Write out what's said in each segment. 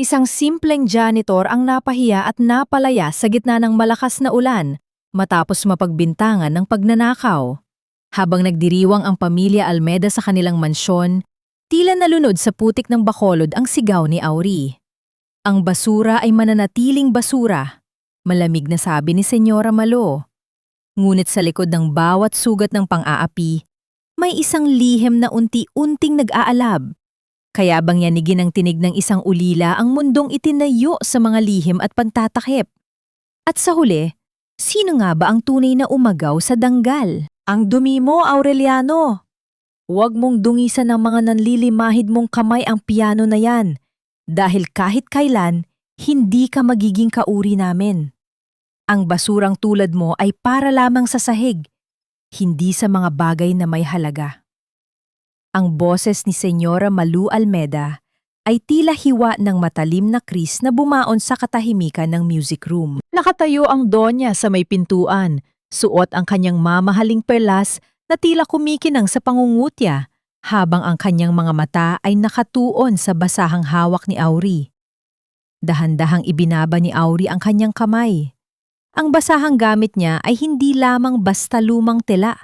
Isang simpleng janitor ang napahiya at napalaya sa gitna ng malakas na ulan matapos mapagbintangan ng pagnanakaw. Habang nagdiriwang ang pamilya Almeda sa kanilang mansyon, tila nalunod sa putik ng bakolod ang sigaw ni Auri. Ang basura ay mananatiling basura, malamig na sabi ni Senyora Malo. Ngunit sa likod ng bawat sugat ng pang-aapi, may isang lihim na unti-unting nag-aalab. Kaya bang yanigin ang tinig ng isang ulila ang mundong itinayo sa mga lihim at pantatakip? At sa huli, sino nga ba ang tunay na umagaw sa danggal? Ang dumi mo, Aureliano! Huwag mong dungisan ng mga nanlilimahid mong kamay ang piano na yan, dahil kahit kailan, hindi ka magiging kauri namin. Ang basurang tulad mo ay para lamang sa sahig, hindi sa mga bagay na may halaga. Ang boses ni Senyora Malu Almeda ay tila hiwa ng matalim na kris na bumaon sa katahimikan ng music room. Nakatayo ang donya sa may pintuan, suot ang kanyang mamahaling perlas na tila kumikinang sa pangungutya, habang ang kanyang mga mata ay nakatuon sa basahang hawak ni Auri. Dahan-dahang ibinaba ni Auri ang kanyang kamay. Ang basahang gamit niya ay hindi lamang basta lumang tela.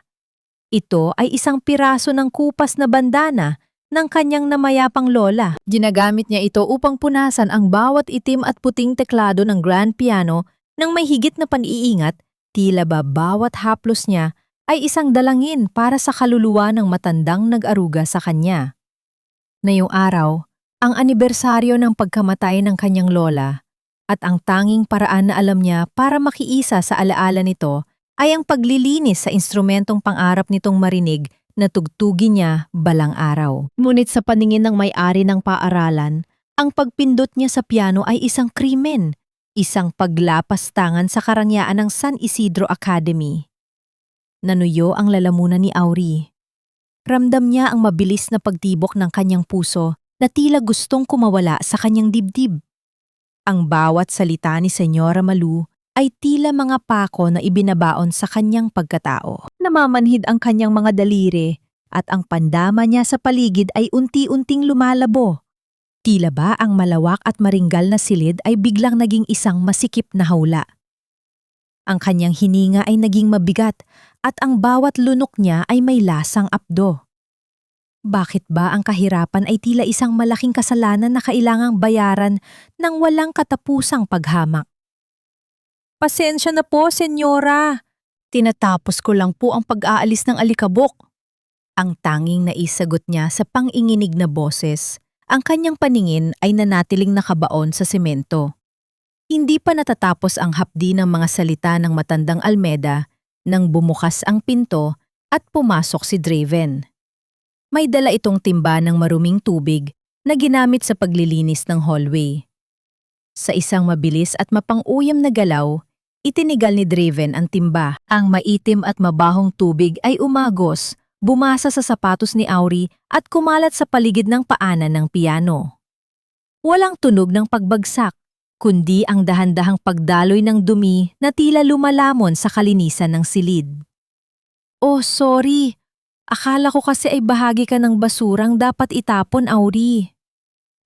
Ito ay isang piraso ng kupas na bandana ng kanyang namayapang lola. Ginagamit niya ito upang punasan ang bawat itim at puting teklado ng grand piano nang may higit na paniiingat, tila ba bawat haplos niya ay isang dalangin para sa kaluluwa ng matandang nag-aruga sa kanya. Ngayong araw, ang anibersaryo ng pagkamatay ng kanyang lola at ang tanging paraan na alam niya para makiisa sa alaala nito ay ang paglilinis sa instrumentong pangarap nitong marinig na tugtugin niya balang araw. Ngunit sa paningin ng may-ari ng paaralan, ang pagpindot niya sa piano ay isang krimen, isang paglapastangan sa karangyaan ng San Isidro Academy. Nanuyo ang lalamunan ni Auri. Ramdam niya ang mabilis na pagtibok ng kanyang puso na tila gustong kumawala sa kanyang dibdib. Ang bawat salita ni Senyora Malu ay tila mga pako na ibinabaon sa kanyang pagkatao. Namamanhid ang kanyang mga daliri at ang pandama niya sa paligid ay unti-unting lumalabo. Tila ba ang malawak at maringgal na silid ay biglang naging isang masikip na hawla. Ang kanyang hininga ay naging mabigat at ang bawat lunok niya ay may lasang apdo. Bakit ba ang kahirapan ay tila isang malaking kasalanan na kailangang bayaran ng walang katapusang paghamak? Pasensya na po, senyora. Tinatapos ko lang po ang pag-aalis ng alikabok. Ang tanging naisagot niya sa panginginig na boses, ang kanyang paningin ay nanatiling nakabaon sa semento. Hindi pa natatapos ang hapdi ng mga salita ng matandang Almeda nang bumukas ang pinto at pumasok si Draven. May dala itong timba ng maruming tubig na ginamit sa paglilinis ng hallway. Sa isang mabilis at mapang-uyam na galaw, itinigal ni Draven ang timba. Ang maitim at mabahong tubig ay umagos, bumasa sa sapatos ni Auri at kumalat sa paligid ng paanan ng piano. Walang tunog ng pagbagsak, kundi ang dahan-dahang pagdaloy ng dumi na tila lumalamon sa kalinisan ng silid. Oh, sorry. Akala ko kasi ay bahagi ka ng basurang dapat itapon, Auri.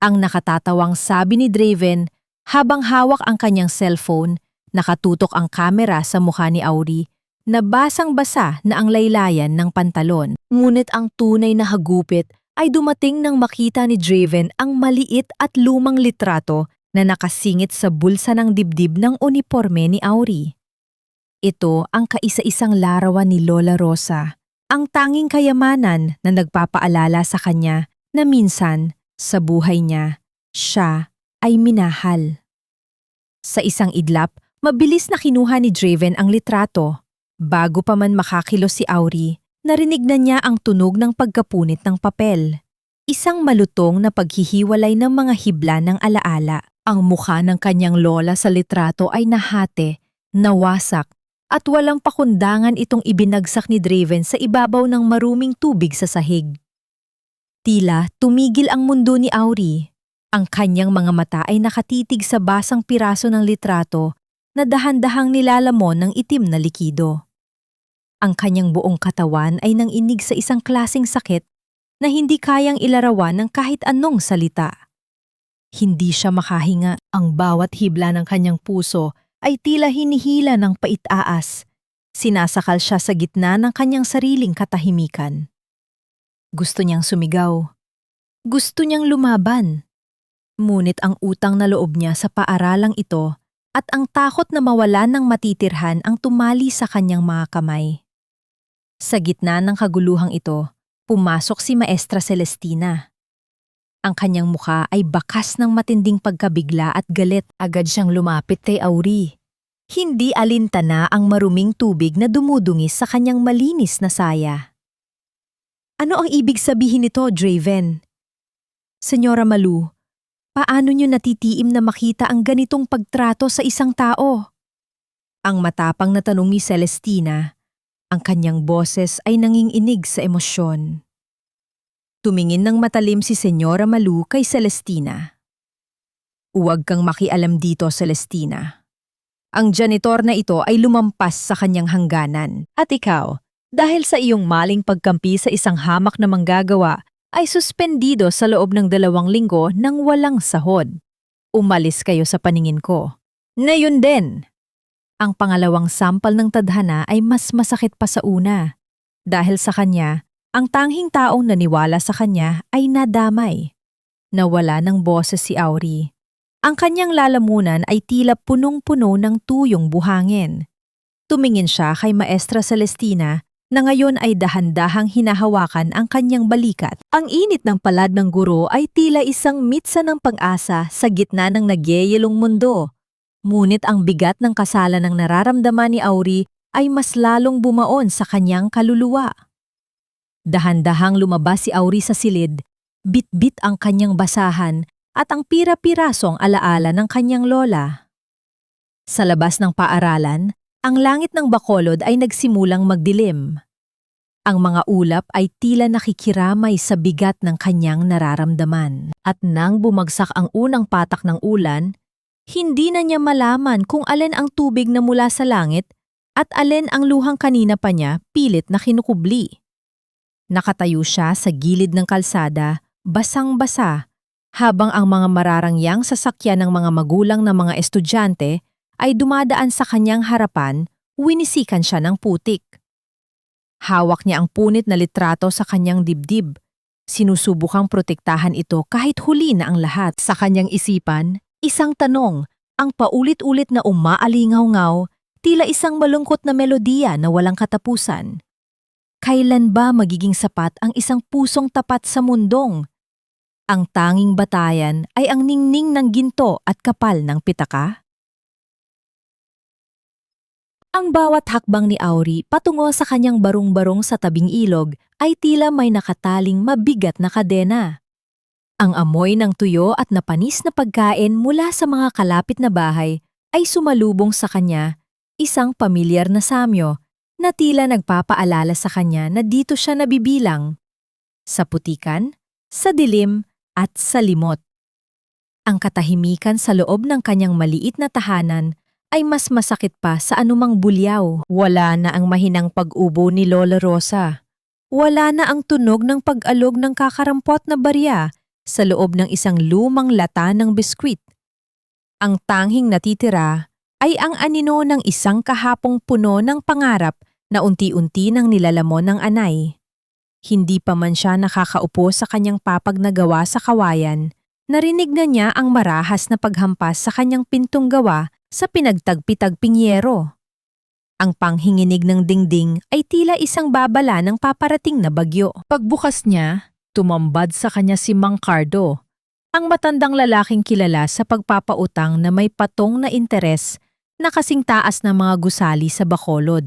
Ang nakatatawang sabi ni Draven habang hawak ang kanyang cellphone. Nakatutok ang kamera sa mukha ni Auri na basang-basa na ang laylayan ng pantalon. Ngunit ang tunay na hagupit ay dumating nang makita ni Draven ang maliit at lumang litrato na nakasingit sa bulsa ng dibdib ng uniporme ni Auri. Ito ang kaisa-isang larawan ni Lola Rosa, ang tanging kayamanan na nagpapaalala sa kanya na minsan, sa buhay niya, siya ay minahal. Sa isang idlap, mabilis na kinuha ni Draven ang litrato. Bago pa man makakilos si Auri, narinig na niya ang tunog ng pagkapunit ng papel. Isang malutong na paghihiwalay ng mga hibla ng alaala. Ang mukha ng kanyang lola sa litrato ay nahate, nawasak, at walang pakundangan itong ibinagsak ni Draven sa ibabaw ng maruming tubig sa sahig. Tila tumigil ang mundo ni Auri. Ang kanyang mga mata ay nakatitig sa basang piraso ng litrato na dahan-dahang nilalamon ng itim na likido. Ang kanyang buong katawan ay nanginig sa isang klaseng sakit na hindi kayang ilarawan ng kahit anong salita. Hindi siya makahinga. Ang bawat hibla ng kanyang puso ay tila hinihila ng pait-aas. Sinasakal siya sa gitna ng kanyang sariling katahimikan. Gusto niyang sumigaw. Gusto niyang lumaban. Ngunit ang utang na loob niya sa paaralang ito at ang takot na mawalan ng matitirhan ang tumali sa kanyang mga kamay. Sa gitna ng kaguluhang ito, pumasok si Maestra Celestina. Ang kanyang mukha ay bakas ng matinding pagkabigla at galit. Agad siyang lumapit kay Auri. Hindi alintana ang maruming tubig na dumudungis sa kanyang malinis na saya. Ano ang ibig sabihin nito, Draven? Senyora Malu, paano niyo natitiim na makita ang ganitong pagtrato sa isang tao? Ang matapang na tanong ni Celestina, ang kanyang boses ay nanginginig sa emosyon. Tumingin ng matalim si Senyora Malu kay Celestina. Huwag kang makialam dito, Celestina. Ang janitor na ito ay lumampas sa kanyang hangganan. At ikaw, dahil sa iyong maling pagkampi sa isang hamak na manggagawa, ay suspendido sa loob ng 2 linggo nang walang sahod. Umalis kayo sa paningin ko. Ngayon din! Ang pangalawang sampal ng tadhana ay mas masakit pa sa una. Dahil sa kanya, ang tanging taong naniwala sa kanya ay nadamay. Nawala ng boses si Auri. Ang kanyang lalamunan ay tila punong-puno ng tuyong buhangin. Tumingin siya kay Maestra Celestina na ngayon ay dahan-dahang hinahawakan ang kanyang balikat. Ang init ng palad ng guro ay tila isang mitsa ng pag-asa sa gitna ng nagyeyelong mundo. Ngunit ang bigat ng kasalan ng nararamdaman ni Auri ay mas lalong bumaon sa kanyang kaluluwa. Dahan-dahang lumabas si Auri sa silid, bit-bit ang kanyang basahan at ang pira-pirasong alaala ng kanyang lola. Sa labas ng paaralan, ang langit ng Bacolod ay nagsimulang magdilim. Ang mga ulap ay tila nakikiramay sa bigat ng kanyang nararamdaman. At nang bumagsak ang unang patak ng ulan, hindi na niya malaman kung alin ang tubig na mula sa langit at alin ang luhang kanina pa niya pilit na kinukubli. Nakatayo siya sa gilid ng kalsada, basang-basa, habang ang mga mararangyang sasakyan ng mga magulang na mga estudyante ay dumadaan sa kanyang harapan, winisikan siya ng putik. Hawak niya ang punit na litrato sa kanyang dibdib. Sinusubukang protektahan ito kahit huli na ang lahat. Sa kanyang isipan, isang tanong, ang paulit-ulit na umaalingaw-ngaw, tila isang malungkot na melodiya na walang katapusan. Kailan ba magiging sapat ang isang pusong tapat sa mundong? Ang tanging batayan ay ang ningning ng ginto at kapal ng pitaka? Ang bawat hakbang ni Auri patungo sa kanyang barong-barong sa tabing ilog ay tila may nakataling mabigat na kadena. Ang amoy ng tuyo at napanis na pagkain mula sa mga kalapit na bahay ay sumalubong sa kanya, isang pamilyar na samyo na tila nagpapaalala sa kanya na dito siya nabibilang. Sa putikan, sa dilim, at sa limot. Ang katahimikan sa loob ng kanyang maliit na tahanan ay mas masakit pa sa anumang bulyaw. Wala na ang mahinang pag-ubo ni Lola Rosa. Wala na ang tunog ng pag-alog ng kakarampot na barya sa loob ng isang lumang lata ng biskwit. Ang tanging natitira ay ang anino ng isang kahapong puno ng pangarap na unti-unti nang nilalamon ng anay. Hindi pa man siya nakakaupo sa kanyang papag na gawa sa kawayan, narinig na niya ang marahas na paghampas sa kanyang pintong gawa sa pinagtagpi-tagping yero. Ang panghinginig ng dingding ay tila isang babala ng paparating na bagyo. Pagbukas niya, tumambad sa kanya si Mang Cardo, ang matandang lalaking kilala sa pagpapautang na may patong na interes na kasing taas ng mga gusali sa Bacolod.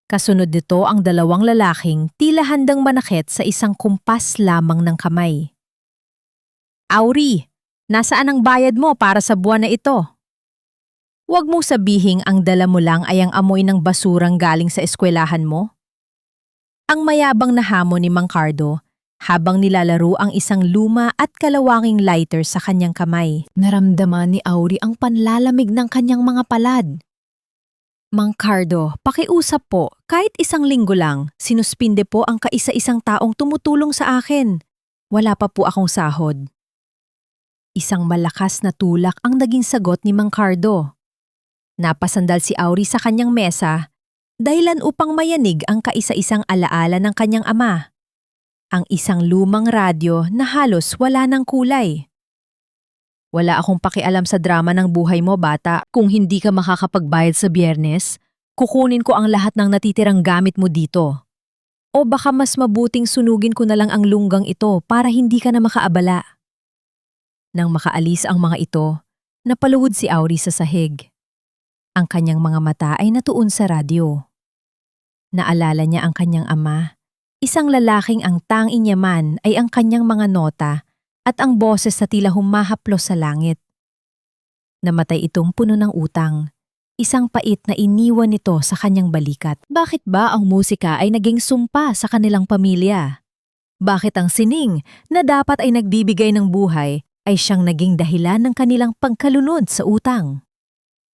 Kasunod nito ang 2 lalaking tila handang manakit sa isang kumpas lamang ng kamay. Auri, nasaan ang bayad mo para sa buwan na ito? Huwag mong sabihing ang dala mo lang ay ang amoy ng basurang galing sa eskwelahan mo. Ang mayabang na hamon ni Mang Cardo habang nilalaro ang isang luma at kalawanging lighter sa kanyang kamay. Naramdaman ni Auri ang panlalamig ng kanyang mga palad. Mang Cardo, pakiusap po, kahit 1 linggo lang, sinuspinde po ang kaisa-isang taong tumutulong sa akin. Wala pa po akong sahod. Isang malakas na tulak ang naging sagot ni Mang Cardo. Napasandal si Auri sa kanyang mesa, dahilan upang mayanig ang kaisa-isang alaala ng kanyang ama. Ang isang lumang radyo na halos wala ng kulay. Wala akong pakialam sa drama ng buhay mo, bata. Kung hindi ka makakapagbayad sa Biyernes, kukunin ko ang lahat ng natitirang gamit mo dito. O baka mas mabuting sunugin ko na lang ang lunggang ito para hindi ka na makaabala. Nang makaalis ang mga ito, napaluhod si Auri sa sahig. Ang kanyang mga mata ay natuon sa radyo. Naalala niya ang kanyang ama, isang lalaking ang tanging yaman ay ang kanyang mga nota at ang boses sa tila humahaplos sa langit. Namatay itong puno ng utang, isang pait na iniwan nito sa kanyang balikat. Bakit ba ang musika ay naging sumpa sa kanilang pamilya? Bakit ang sining na dapat ay nagbibigay ng buhay ay siyang naging dahilan ng kanilang pagkalunod sa utang?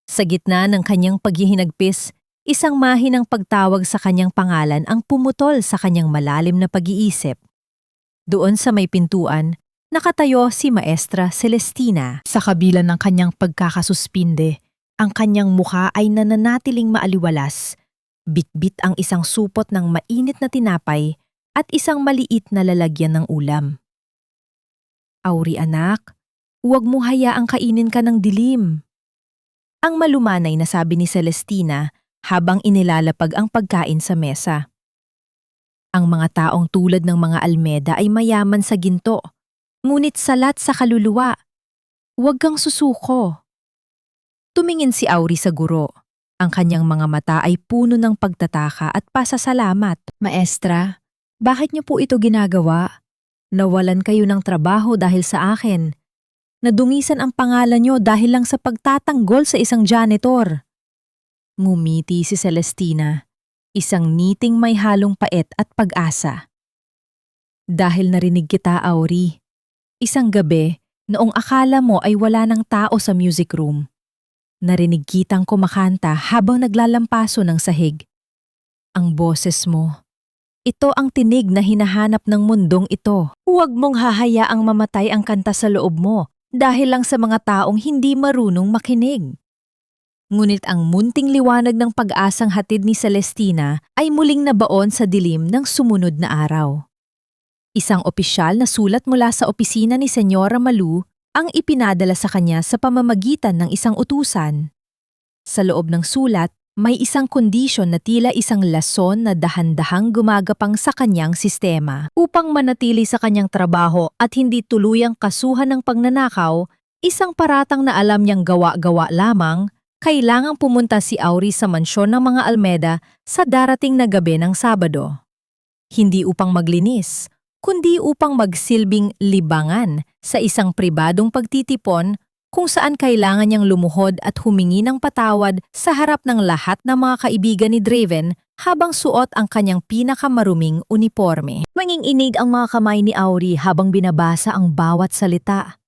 Sa gitna ng kanyang paghihinagpis, isang mahinang pagtawag sa kanyang pangalan ang pumutol sa kanyang malalim na pag-iisip. Doon sa may pintuan, nakatayo si Maestra Celestina. Sa kabila ng kanyang pagkakasuspinde, ang kanyang mukha ay nananatiling maaliwalas. Bitbit ang isang supot ng mainit na tinapay at isang maliit na lalagyan ng ulam. Auri anak, huwag mo hayaang kainin ka ng dilim. Ang malumanay na sabi ni Celestina habang inilalapag ang pagkain sa mesa. Ang mga taong tulad ng mga Almeda ay mayaman sa ginto, ngunit salat sa kaluluwa. Huwag kang susuko. Tumingin si Auri sa guro. Ang kanyang mga mata ay puno ng pagtataka at pasasalamat. Maestra, bakit niyo po ito ginagawa? Nawalan kayo ng trabaho dahil sa akin. Nadungisan ang pangalan niyo dahil lang sa pagtatanggol sa isang janitor. Ngumiti si Celestina, isang ngiting may halong pait at pag-asa. Dahil narinig kita, Auri. Isang gabi, noong akala mo ay wala ng tao sa music room. Narinig kitang kumakanta habang naglalampaso ng sahig. Ang boses mo, ito ang tinig na hinahanap ng mundong ito. Huwag mong hahayaang mamatay ang kanta sa loob mo dahil lang sa mga taong hindi marunong makinig. Ngunit ang munting liwanag ng pag-asang hatid ni Celestina ay muling nabaon sa dilim ng sumunod na araw. Isang opisyal na sulat mula sa opisina ni Senyora Malu ang ipinadala sa kanya sa pamamagitan ng isang utusan. Sa loob ng sulat, may isang kondisyon na tila isang lason na dahan-dahang gumagapang sa kanyang sistema. Upang manatili sa kanyang trabaho at hindi tuluyang kasuhan ng pagnanakaw, isang paratang na alam niyang gawa-gawa lamang, kailangang pumunta si Auri sa mansyon ng mga Almeda sa darating na gabi ng Sabado. Hindi upang maglinis, kundi upang magsilbing libangan sa isang pribadong pagtitipon kung saan kailangan niyang lumuhod at humingi ng patawad sa harap ng lahat ng mga kaibigan ni Draven habang suot ang kanyang pinakamaruming uniforme. Manginginig ang mga kamay ni Auri habang binabasa ang bawat salita.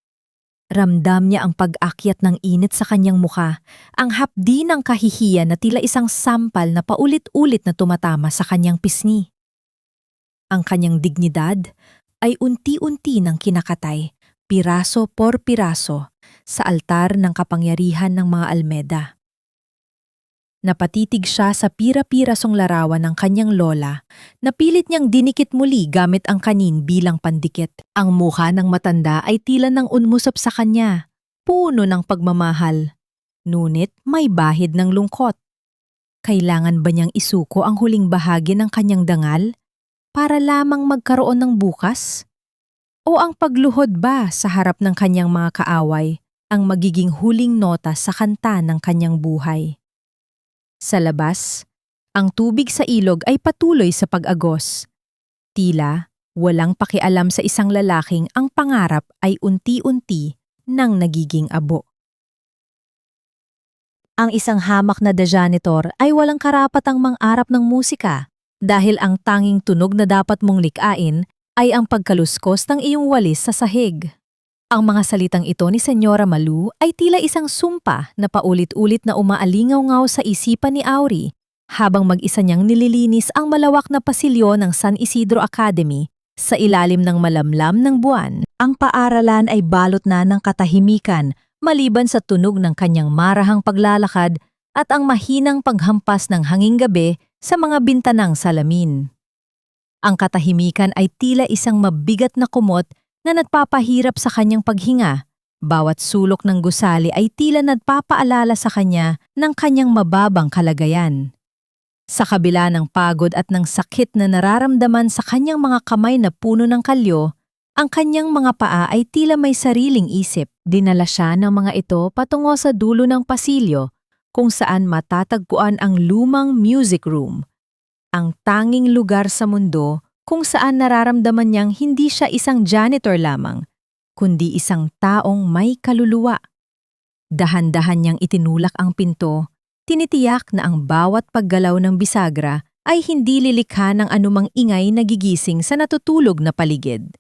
Ramdam niya ang pag-akyat ng init sa kanyang mukha, ang hapdi ng kahihiyan na tila isang sampal na paulit-ulit na tumatama sa kanyang pisngi. Ang kanyang dignidad ay unti-unti nang kinakatay, piraso por piraso, sa altar ng kapangyarihan ng mga Almeda. Napatitig siya sa pira-pirasong larawan ng kanyang lola na pilit niyang dinikit muli gamit ang kanin bilang pandikit. Ang mukha ng matanda ay tila nang unmusap sa kanya, puno ng pagmamahal. Ngunit may bahid ng lungkot. Kailangan ba niyang isuko ang huling bahagi ng kanyang dangal para lamang magkaroon ng bukas? O ang pagluhod ba sa harap ng kanyang mga kaaway ang magiging huling nota sa kanta ng kanyang buhay? Sa labas, ang tubig sa ilog ay patuloy sa pag-agos. Tila walang pakialam sa isang lalaking ang pangarap ay unti-unti nang nagiging abo. Ang isang hamak na janitor ay walang karapatang mangarap ng musika dahil ang tanging tunog na dapat mong likain ay ang pagkaluskos ng iyong walis sa sahig. Ang mga salitang ito ni Senyora Malu ay tila isang sumpa na paulit-ulit na umaalingaw-ngaw sa isipan ni Auri habang mag-isa niyang nililinis ang malawak na pasilyo ng San Isidro Academy Sa ilalim ng malamlam ng buwan, ang paaralan ay balot na ng katahimikan maliban sa tunog ng kanyang marahang paglalakad at ang mahinang paghampas ng hanging gabi sa mga bintanang salamin. Ang katahimikan ay tila isang mabigat na kumot na nagpapahirap sa kanyang paghinga. Bawat sulok ng gusali ay tila nagpapaalala sa kanya ng kanyang mababang kalagayan. Sa kabila ng pagod at ng sakit na nararamdaman sa kanyang mga kamay na puno ng kalyo, ang kanyang mga paa ay tila may sariling isip. Dinala siya ng mga ito patungo sa dulo ng pasilyo kung saan matatagpuan ang lumang music room, ang tanging lugar sa mundo kung saan nararamdaman niyang hindi siya isang janitor lamang, kundi isang taong may kaluluwa. Dahan-dahan niyang itinulak ang pinto, tinitiyak na ang bawat paggalaw ng bisagra ay hindi lilikha ng anumang ingay na gigising sa natutulog na paligid.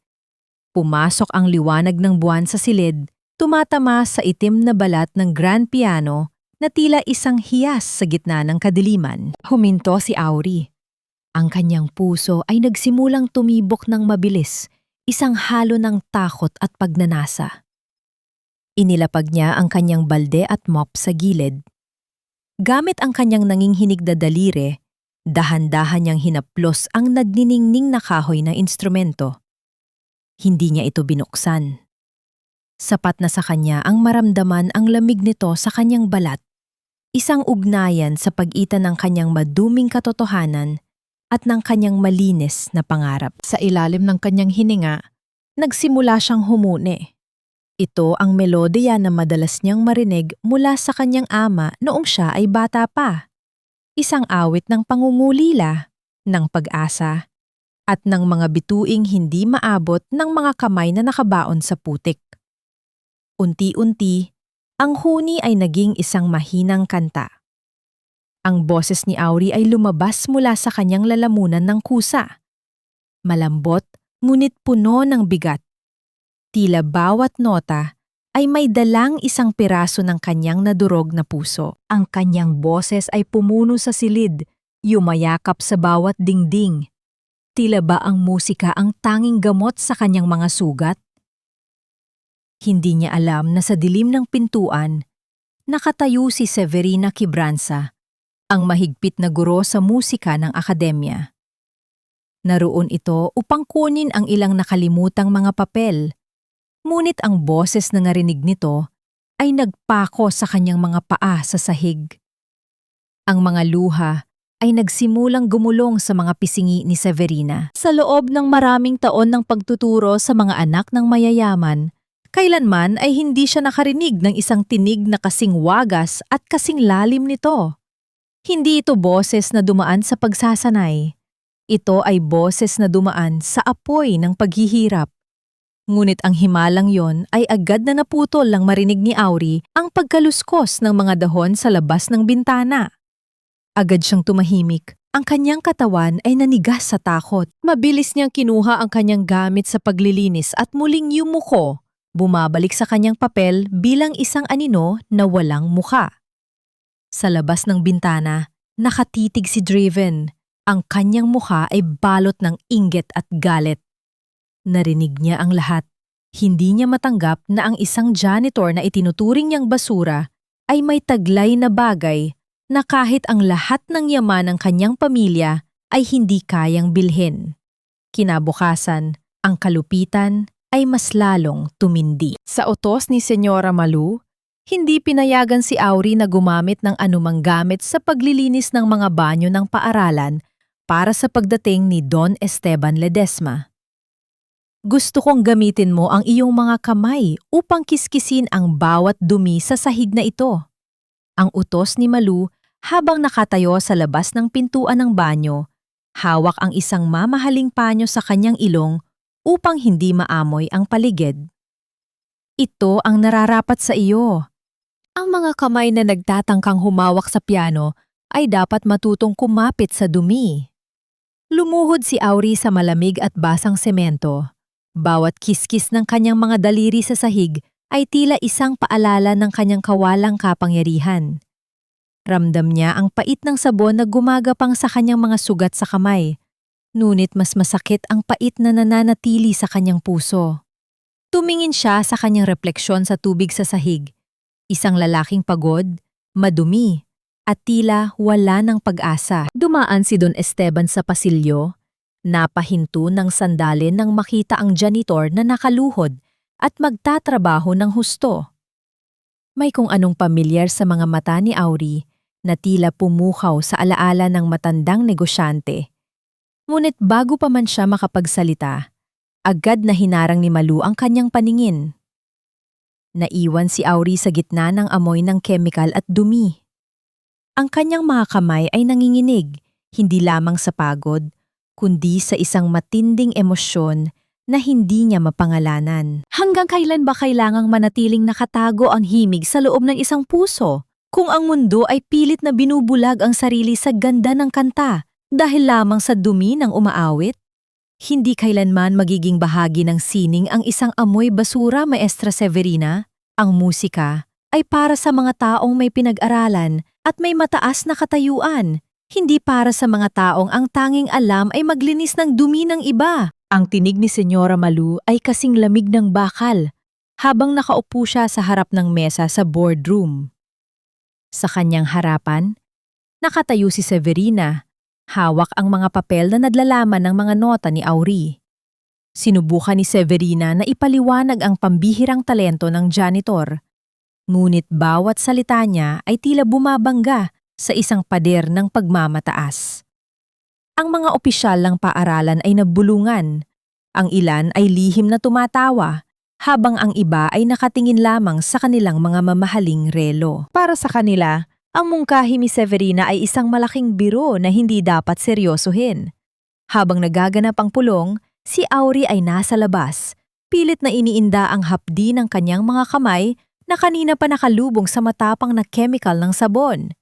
Pumasok ang liwanag ng buwan sa silid, tumatama sa itim na balat ng grand piano na tila isang hiyas sa gitna ng kadiliman. Huminto si Auri. Ang kanyang puso ay nagsimulang tumibok ng mabilis, isang halo ng takot at pagnanasa. Inilapag niya ang kanyang balde at mop sa gilid. Gamit ang kanyang nanginginig na daliri, dahan-dahan niyang hinaplos ang nagniningning na kahoy na instrumento. Hindi niya ito binuksan. Sapat na sa kanya ang maramdaman ang lamig nito sa kanyang balat, isang ugnayan sa pagitan ng kanyang maduming katotohanan at ng kanyang malinis na pangarap. Sa ilalim ng kanyang hininga, nagsimula siyang humuni. Ito ang melodiya na madalas niyang marinig mula sa kanyang ama noong siya ay bata pa. Isang awit ng pangungulila, ng pag-asa, at ng mga bituing hindi maabot ng mga kamay na nakabaon sa putik. Unti-unti, ang huni ay naging isang mahinang kanta. Ang boses ni Auri ay lumabas mula sa kanyang lalamunan ng kusa. Malambot, ngunit puno ng bigat. Tila bawat nota ay may dalang isang piraso ng kanyang nadurog na puso. Ang kanyang boses ay pumuno sa silid, yumayakap sa bawat dingding. Tila ba ang musika ang tanging gamot sa kanyang mga sugat? Hindi niya alam na sa dilim ng pintuan, nakatayo si Severina Quibranza, ang mahigpit na guro sa musika ng akademya. Naroon ito upang kunin ang ilang nakalimutang mga papel. Ngunit ang boses na narinig nito ay nagpako sa kanyang mga paa sa sahig. Ang mga luha ay nagsimulang gumulong sa mga pisingi ni Severina. Sa loob ng maraming taon ng pagtuturo sa mga anak ng mayayaman, kailanman ay hindi siya nakarinig ng isang tinig na kasing wagas at kasing lalim nito. Hindi ito boses na dumaan sa pagsasanay. Ito ay boses na dumaan sa apoy ng paghihirap. Ngunit ang himalang yon ay agad na naputol lang marinig ni Auri ang pagkaluskos ng mga dahon sa labas ng bintana. Agad siyang tumahimik. Ang kanyang katawan ay nanigas sa takot. Mabilis niyang kinuha ang kanyang gamit sa paglilinis at muling yumuko, bumabalik sa kanyang papel bilang isang anino na walang mukha. Sa labas ng bintana, nakatitig si Draven. Ang kanyang mukha ay balot ng inggit at galit. Narinig niya ang lahat. Hindi niya matanggap na ang isang janitor na itinuturing niyang basura ay may taglay na bagay na kahit ang lahat ng yaman ng kanyang pamilya ay hindi kayang bilhin. Kinabukasan, ang kalupitan ay mas lalong tumindi. Sa utos ni Senyora Malu, hindi pinayagan si Auri na gumamit ng anumang gamit sa paglilinis ng mga banyo ng paaralan para sa pagdating ni Don Esteban Ledesma. Gusto kong gamitin mo ang iyong mga kamay upang kiskisin ang bawat dumi sa sahig na ito. Ang utos ni Malu habang nakatayo sa labas ng pintuan ng banyo, hawak ang isang mamahaling panyo sa kanyang ilong upang hindi maamoy ang paligid. Ito ang nararapat sa iyo. Ang mga kamay na nagtatangkang humawak sa piano ay dapat matutong kumapit sa dumi. Lumuhod si Auri sa malamig at basang semento. Bawat kiskis ng kanyang mga daliri sa sahig ay tila isang paalala ng kanyang kawalang kapangyarihan. Ramdam niya ang pait ng sabon na gumagapang sa kanyang mga sugat sa kamay. Ngunit mas masakit ang pait na nananatili sa kanyang puso. Tumingin siya sa kanyang refleksyon sa tubig sa sahig. Isang lalaking pagod, madumi, at tila wala ng pag-asa. Dumaan si Don Esteban sa pasilyo, napahinto ng sandalin nang makita ang janitor na nakaluhod at magtatrabaho ng husto. May kung anong pamilyar sa mga mata ni Aury na tila pumukaw sa alaala ng matandang negosyante. Ngunit bago pa man siya makapagsalita, agad na hinarang ni Malu ang kanyang paningin. Naiwan si Aury sa gitna ng amoy ng kemikal at dumi. Ang kanyang mga kamay ay nanginginig, hindi lamang sa pagod, kundi sa isang matinding emosyon na hindi niya mapangalanan. Hanggang kailan ba kailangang manatiling nakatago ang himig sa loob ng isang puso kung ang mundo ay pilit na binubulag ang sarili sa ganda ng kanta dahil lamang sa dumi ng umaawit? Hindi kailanman magiging bahagi ng sining ang isang amoy basura, Maestra Severina. Ang musika ay para sa mga taong may pinag-aralan at may mataas na katayuan, hindi para sa mga taong ang tanging alam ay maglinis ng dumi ng iba. Ang tinig ni Senyora Malu ay kasing lamig ng bakal habang nakaupo siya sa harap ng mesa sa boardroom. Sa kanyang harapan, nakatayo si Severina, hawak ang mga papel na nadlalaman ng mga nota ni Aury. Sinubukan ni Severina na ipaliwanag ang pambihirang talento ng janitor, ngunit bawat salita niya ay tila bumabangga sa isang pader ng pagmamataas. Ang mga opisyal ng paaralan ay nabulungan. Ang ilan ay lihim na tumatawa, habang ang iba ay nakatingin lamang sa kanilang mga mamahaling relo. Para sa kanila, ang mungkahi ni Severina ay isang malaking biro na hindi dapat seryosohin. Habang nagaganap ang pulong, si Aury ay nasa labas, pilit na iniinda ang hapdi ng kanyang mga kamay na kanina pa nakalubong sa matapang na chemical ng sabon.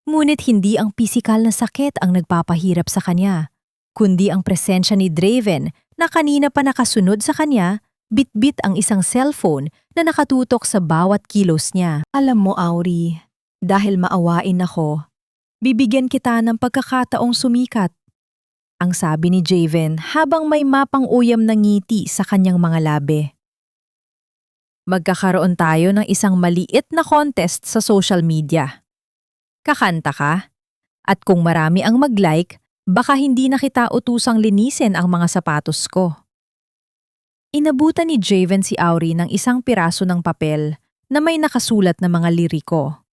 Ngunit hindi ang pisikal na sakit ang nagpapahirap sa kanya, kundi ang presensya ni Draven na kanina pa nakasunod sa kanya, bitbit ang isang cellphone na nakatutok sa bawat kilos niya. Alam mo, Aury, dahil maawain ako, bibigyan kita ng pagkakataong sumikat. Ang sabi ni Draven habang may mapang-uyam na ngiti sa kanyang mga labi. Magkakaroon tayo ng isang maliit na contest sa social media. Kakanta ka? At kung marami ang mag-like, baka hindi na kita utusang linisin ang mga sapatos ko. Inabutan ni Draven si Aury ng isang piraso ng papel na may nakasulat na mga liriko.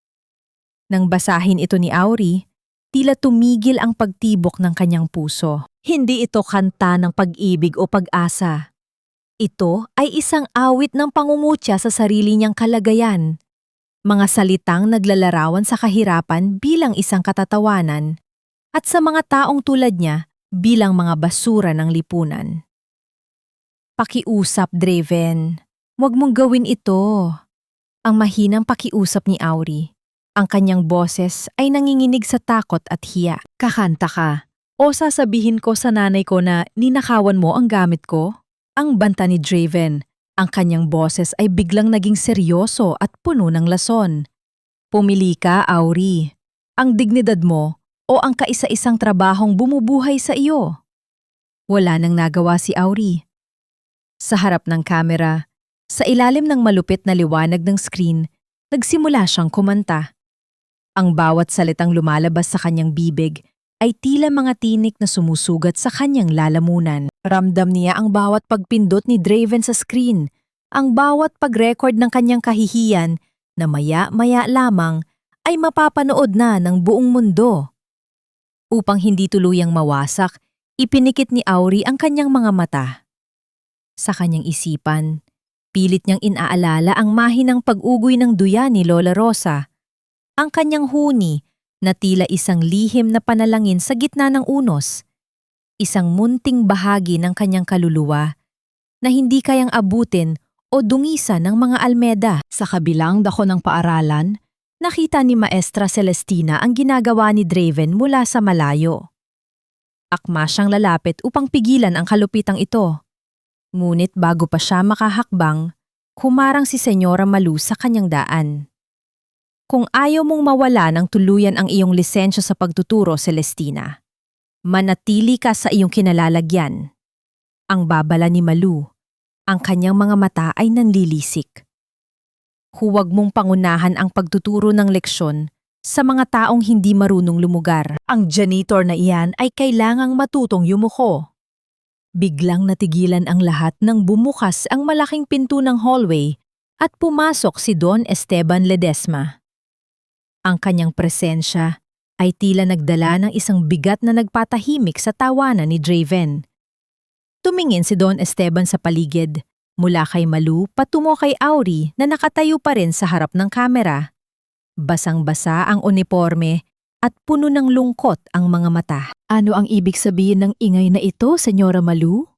Nang basahin ito ni Aury, tila tumigil ang pagtibok ng kanyang puso. Hindi ito kanta ng pag-ibig o pag-asa. Ito ay isang awit ng pangungutya sa sarili niyang kalagayan. Mga salitang naglalarawan sa kahirapan bilang isang katatawanan at sa mga taong tulad niya bilang mga basura ng lipunan. Pakiusap, Draven. Huwag mong gawin ito. Ang mahinang pakiusap ni Aury. Ang kanyang boses ay nanginginig sa takot at hiya. Kakanta ka. O sasabihin ko sa nanay ko na ninakawan mo ang gamit ko? Ang banta ni Draven. Ang kanyang boses ay biglang naging seryoso at puno ng lason. Pumili ka, Aury. Ang dignidad mo o ang kaisa-isang trabahong bumubuhay sa iyo. Wala nang nagawa si Aury. Sa harap ng kamera, sa ilalim ng malupit na liwanag ng screen, nagsimula siyang kumanta. Ang bawat salitang lumalabas sa kanyang bibig ay tila mga tinik na sumusugat sa kanyang lalamunan. Ramdam niya ang bawat pagpindot ni Draven sa screen, ang bawat pag-record ng kanyang kahihiyan na maya-maya lamang ay mapapanood na ng buong mundo. Upang hindi tuluyang mawasak, ipinikit ni Aury ang kanyang mga mata. Sa kanyang isipan, pilit niyang inaalala ang mahinang pag-ugoy ng duya ni Lola Rosa, ang kanyang huni na tila isang lihim na panalangin sa gitna ng unos, isang munting bahagi ng kanyang kaluluwa na hindi kayang abutin o dungisan ng mga almeda. Sa kabilang dako ng paaralan, nakita ni Maestra Celestina ang ginagawa ni Draven mula sa malayo. Akma siyang lalapit upang pigilan ang kalupitang ito. Ngunit bago pa siya makahakbang, humarang si Senyora Malu sa kanyang daan. Kung ayaw mong mawala ng tuluyan ang iyong lisensya sa pagtuturo, Celestina, Manatili ka sa iyong kinalalagyan. Ang babala ni Malu. Ang kanyang mga mata ay nanlilisik. Huwag mong pangunahan ang pagtuturo ng leksyon sa mga taong hindi marunong lumugar. Ang janitor na iyan ay kailangang matutong yumuko. Biglang natigilan ang lahat nang bumukas ang malaking pinto ng hallway at pumasok si Don Esteban Ledesma. Ang kanyang presensya ay tila nagdala ng isang bigat na nagpatahimik sa tawanan ni Draven. Tumingin si Don Esteban sa paligid, mula kay Malu patungo kay Auri na nakatayo pa rin sa harap ng kamera. Basang-basa ang uniforme at puno ng lungkot ang mga mata. Ano ang ibig sabihin ng ingay na ito, Senyora Malu?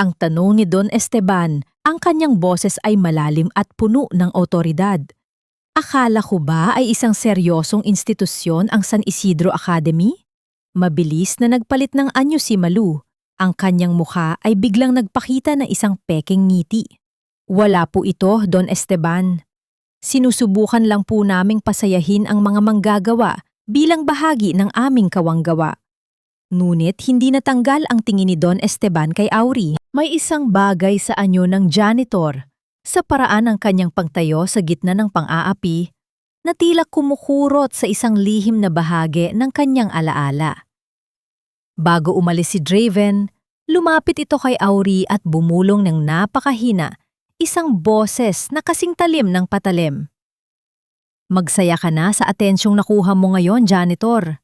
Ang tanong ni Don Esteban, ang kanyang boses ay malalim at puno ng otoridad. Akala ko ba ay isang seryosong institusyon ang San Isidro Academy? Mabilis na nagpalit ng anyo si Malu. Ang kanyang mukha ay biglang nagpakita ng isang peking ngiti. Wala po ito, Don Esteban. Sinusubukan lang po naming pasayahin ang mga manggagawa bilang bahagi ng aming kawanggawa. Ngunit hindi natanggal ang tingin ni Don Esteban kay Auri. May isang bagay sa anyo ng janitor sa paraan ng kanyang pagtayo sa gitna ng pang-aapi na tila kumukurot sa isang lihim na bahagi ng kanyang alaala. Bago umalis si Draven, lumapit ito kay Auri at bumulong ng napakahina, isang boses na kasing talim ng patalim. Magsaya ka na sa atensyong nakuha mo ngayon, janitor.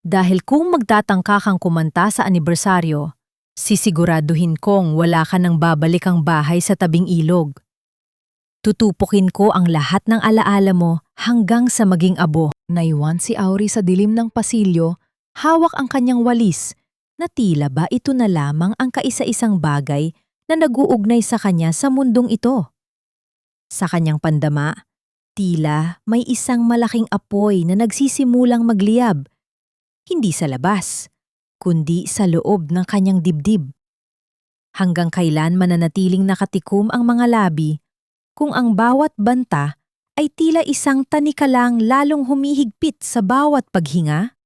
Dahil kung magtatangka kang kumanta sa anibersaryo, sisiguraduhin kong wala ka nang babalikang bahay sa tabing ilog. Tutupukin ko ang lahat ng alaala mo hanggang sa maging abo. Naiwan si Auri sa dilim ng pasilyo, hawak ang kanyang walis, na tila ba ito na lamang ang kaisa-isang bagay na nag-uugnay sa kanya sa mundong ito. Sa kanyang pandama, tila may isang malaking apoy na nagsisimulang magliyab, hindi sa labas, kundi sa loob ng kanyang dibdib. Hanggang kailan mananatiling nakatikom ang mga labi kung ang bawat banta ay tila isang tanikalang lalong humihigpit sa bawat paghinga?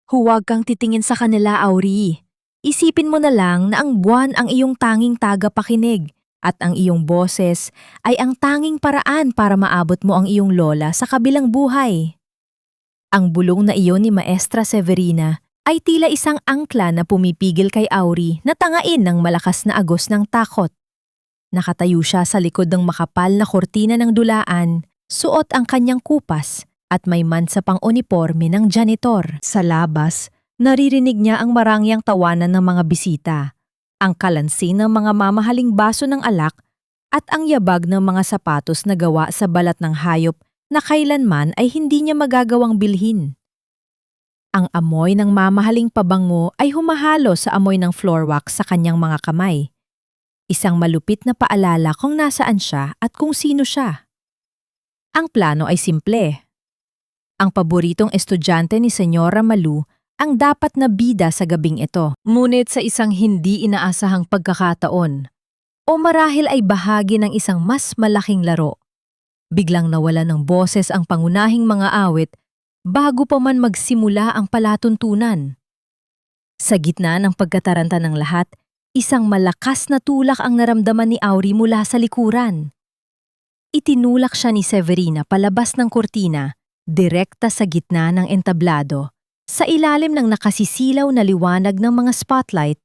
Huwag kang titingin sa kanila, Auri. Isipin mo na lang na ang buwan ang iyong tanging tagapakinig at ang iyong boses ay ang tanging paraan para maabot mo ang iyong lola sa kabilang buhay. Ang bulong na iyon ni Maestra Severina ay tila isang angkla na pumipigil kay Auri na tangain ng malakas na agos ng takot. Nakatayo siya sa likod ng makapal na kortina ng dulaan, suot ang kanyang kupas at may mansa pang uniforme ng janitor. Sa labas, naririnig niya ang marangyang tawanan ng mga bisita, ang kalansi ng mga mamahaling baso ng alak at ang yabag ng mga sapatos na gawa sa balat ng hayop na kailanman ay hindi niya magagawang bilhin. Ang amoy ng mamahaling pabango ay humahalo sa amoy ng floor wax sa kanyang mga kamay. Isang malupit na paalala kung nasaan siya at kung sino siya. Ang plano ay simple. Ang paboritong estudyante ni Senyora Malu ang dapat na bida sa gabing ito. Ngunit sa isang hindi inaasahang pagkakataon, o marahil ay bahagi ng isang mas malaking laro, biglang nawala ng boses ang pangunahing mga awit bago pa man magsimula ang palatuntunan. Sa gitna ng pagkataranta ng lahat, isang malakas na tulak ang naramdaman ni Auri mula sa likuran. Itinulak siya ni Severina palabas ng kurtina, direkta sa gitna ng entablado, sa ilalim ng nakasisilaw na liwanag ng mga spotlight.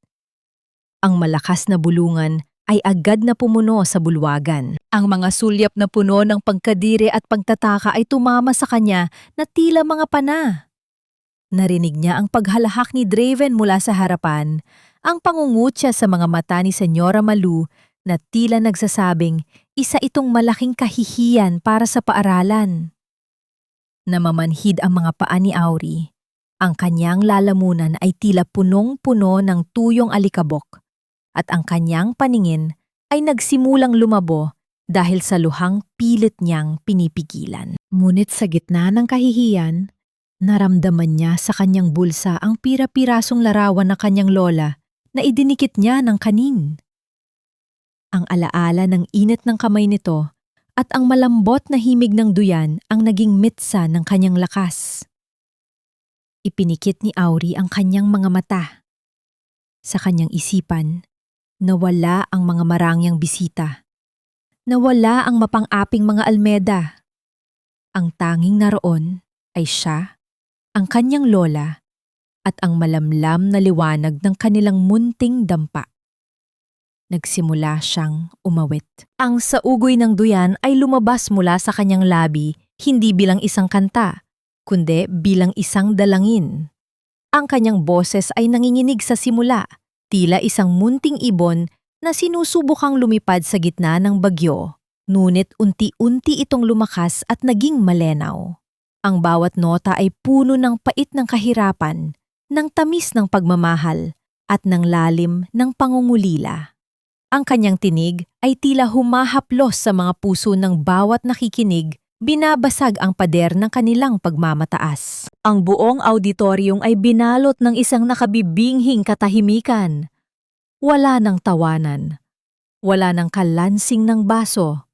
Ang malakas na bulungan ay agad na pumuno sa bulwagan. Ang mga sulyap na puno ng pagkadire at pagtataka ay tumama sa kanya na tila mga pana. Narinig niya ang paghalahak ni Draven mula sa harapan, ang pangungutya sa mga mata ni Senyora Malu na tila nagsasabing isa itong malaking kahihiyan para sa paaralan. Namamanhid ang mga paa ni Auri. Ang kanyang lalamunan ay tila punong-puno ng tuyong alikabok at ang kanyang paningin ay nagsimulang lumabo dahil sa luhang pilit niyang pinipigilan. Ngunit sa gitna ng kahihiyan, naramdaman niya sa kanyang bulsa ang pira-pirasong larawan ng kanyang lola na idinikit niya ng kanin. Ang alaala ng init ng kamay nito at ang malambot na himig ng duyan ang naging mitsa ng kanyang lakas. Ipinikit ni Auri ang kanyang mga mata. Sa kanyang isipan, nawala ang mga marangyang bisita. Nawala ang mapang-aping mga Almeda. Ang tanging naroon ay siya, ang kanyang lola, at ang malamlam na liwanag ng kanilang munting dampa. Nagsimula siyang umawit. Ang saugoy ng duyan ay lumabas mula sa kanyang labi, hindi bilang isang kanta, kundi bilang isang dalangin. Ang kanyang boses ay nanginginig sa simula, tila isang munting ibon na sinusubukang lumipad sa gitna ng bagyo, ngunit unti-unti itong lumakas at naging malenaw. Ang bawat nota ay puno ng pait ng kahirapan, ng tamis ng pagmamahal, at ng lalim ng pangungulila. Ang kanyang tinig ay tila humahaplos sa mga puso ng bawat nakikinig, binabasag ang pader ng kanilang pagmamataas. Ang buong auditorium ay binalot ng isang nakabibinghing katahimikan. Wala ng tawanan. Wala ng kalansing ng baso.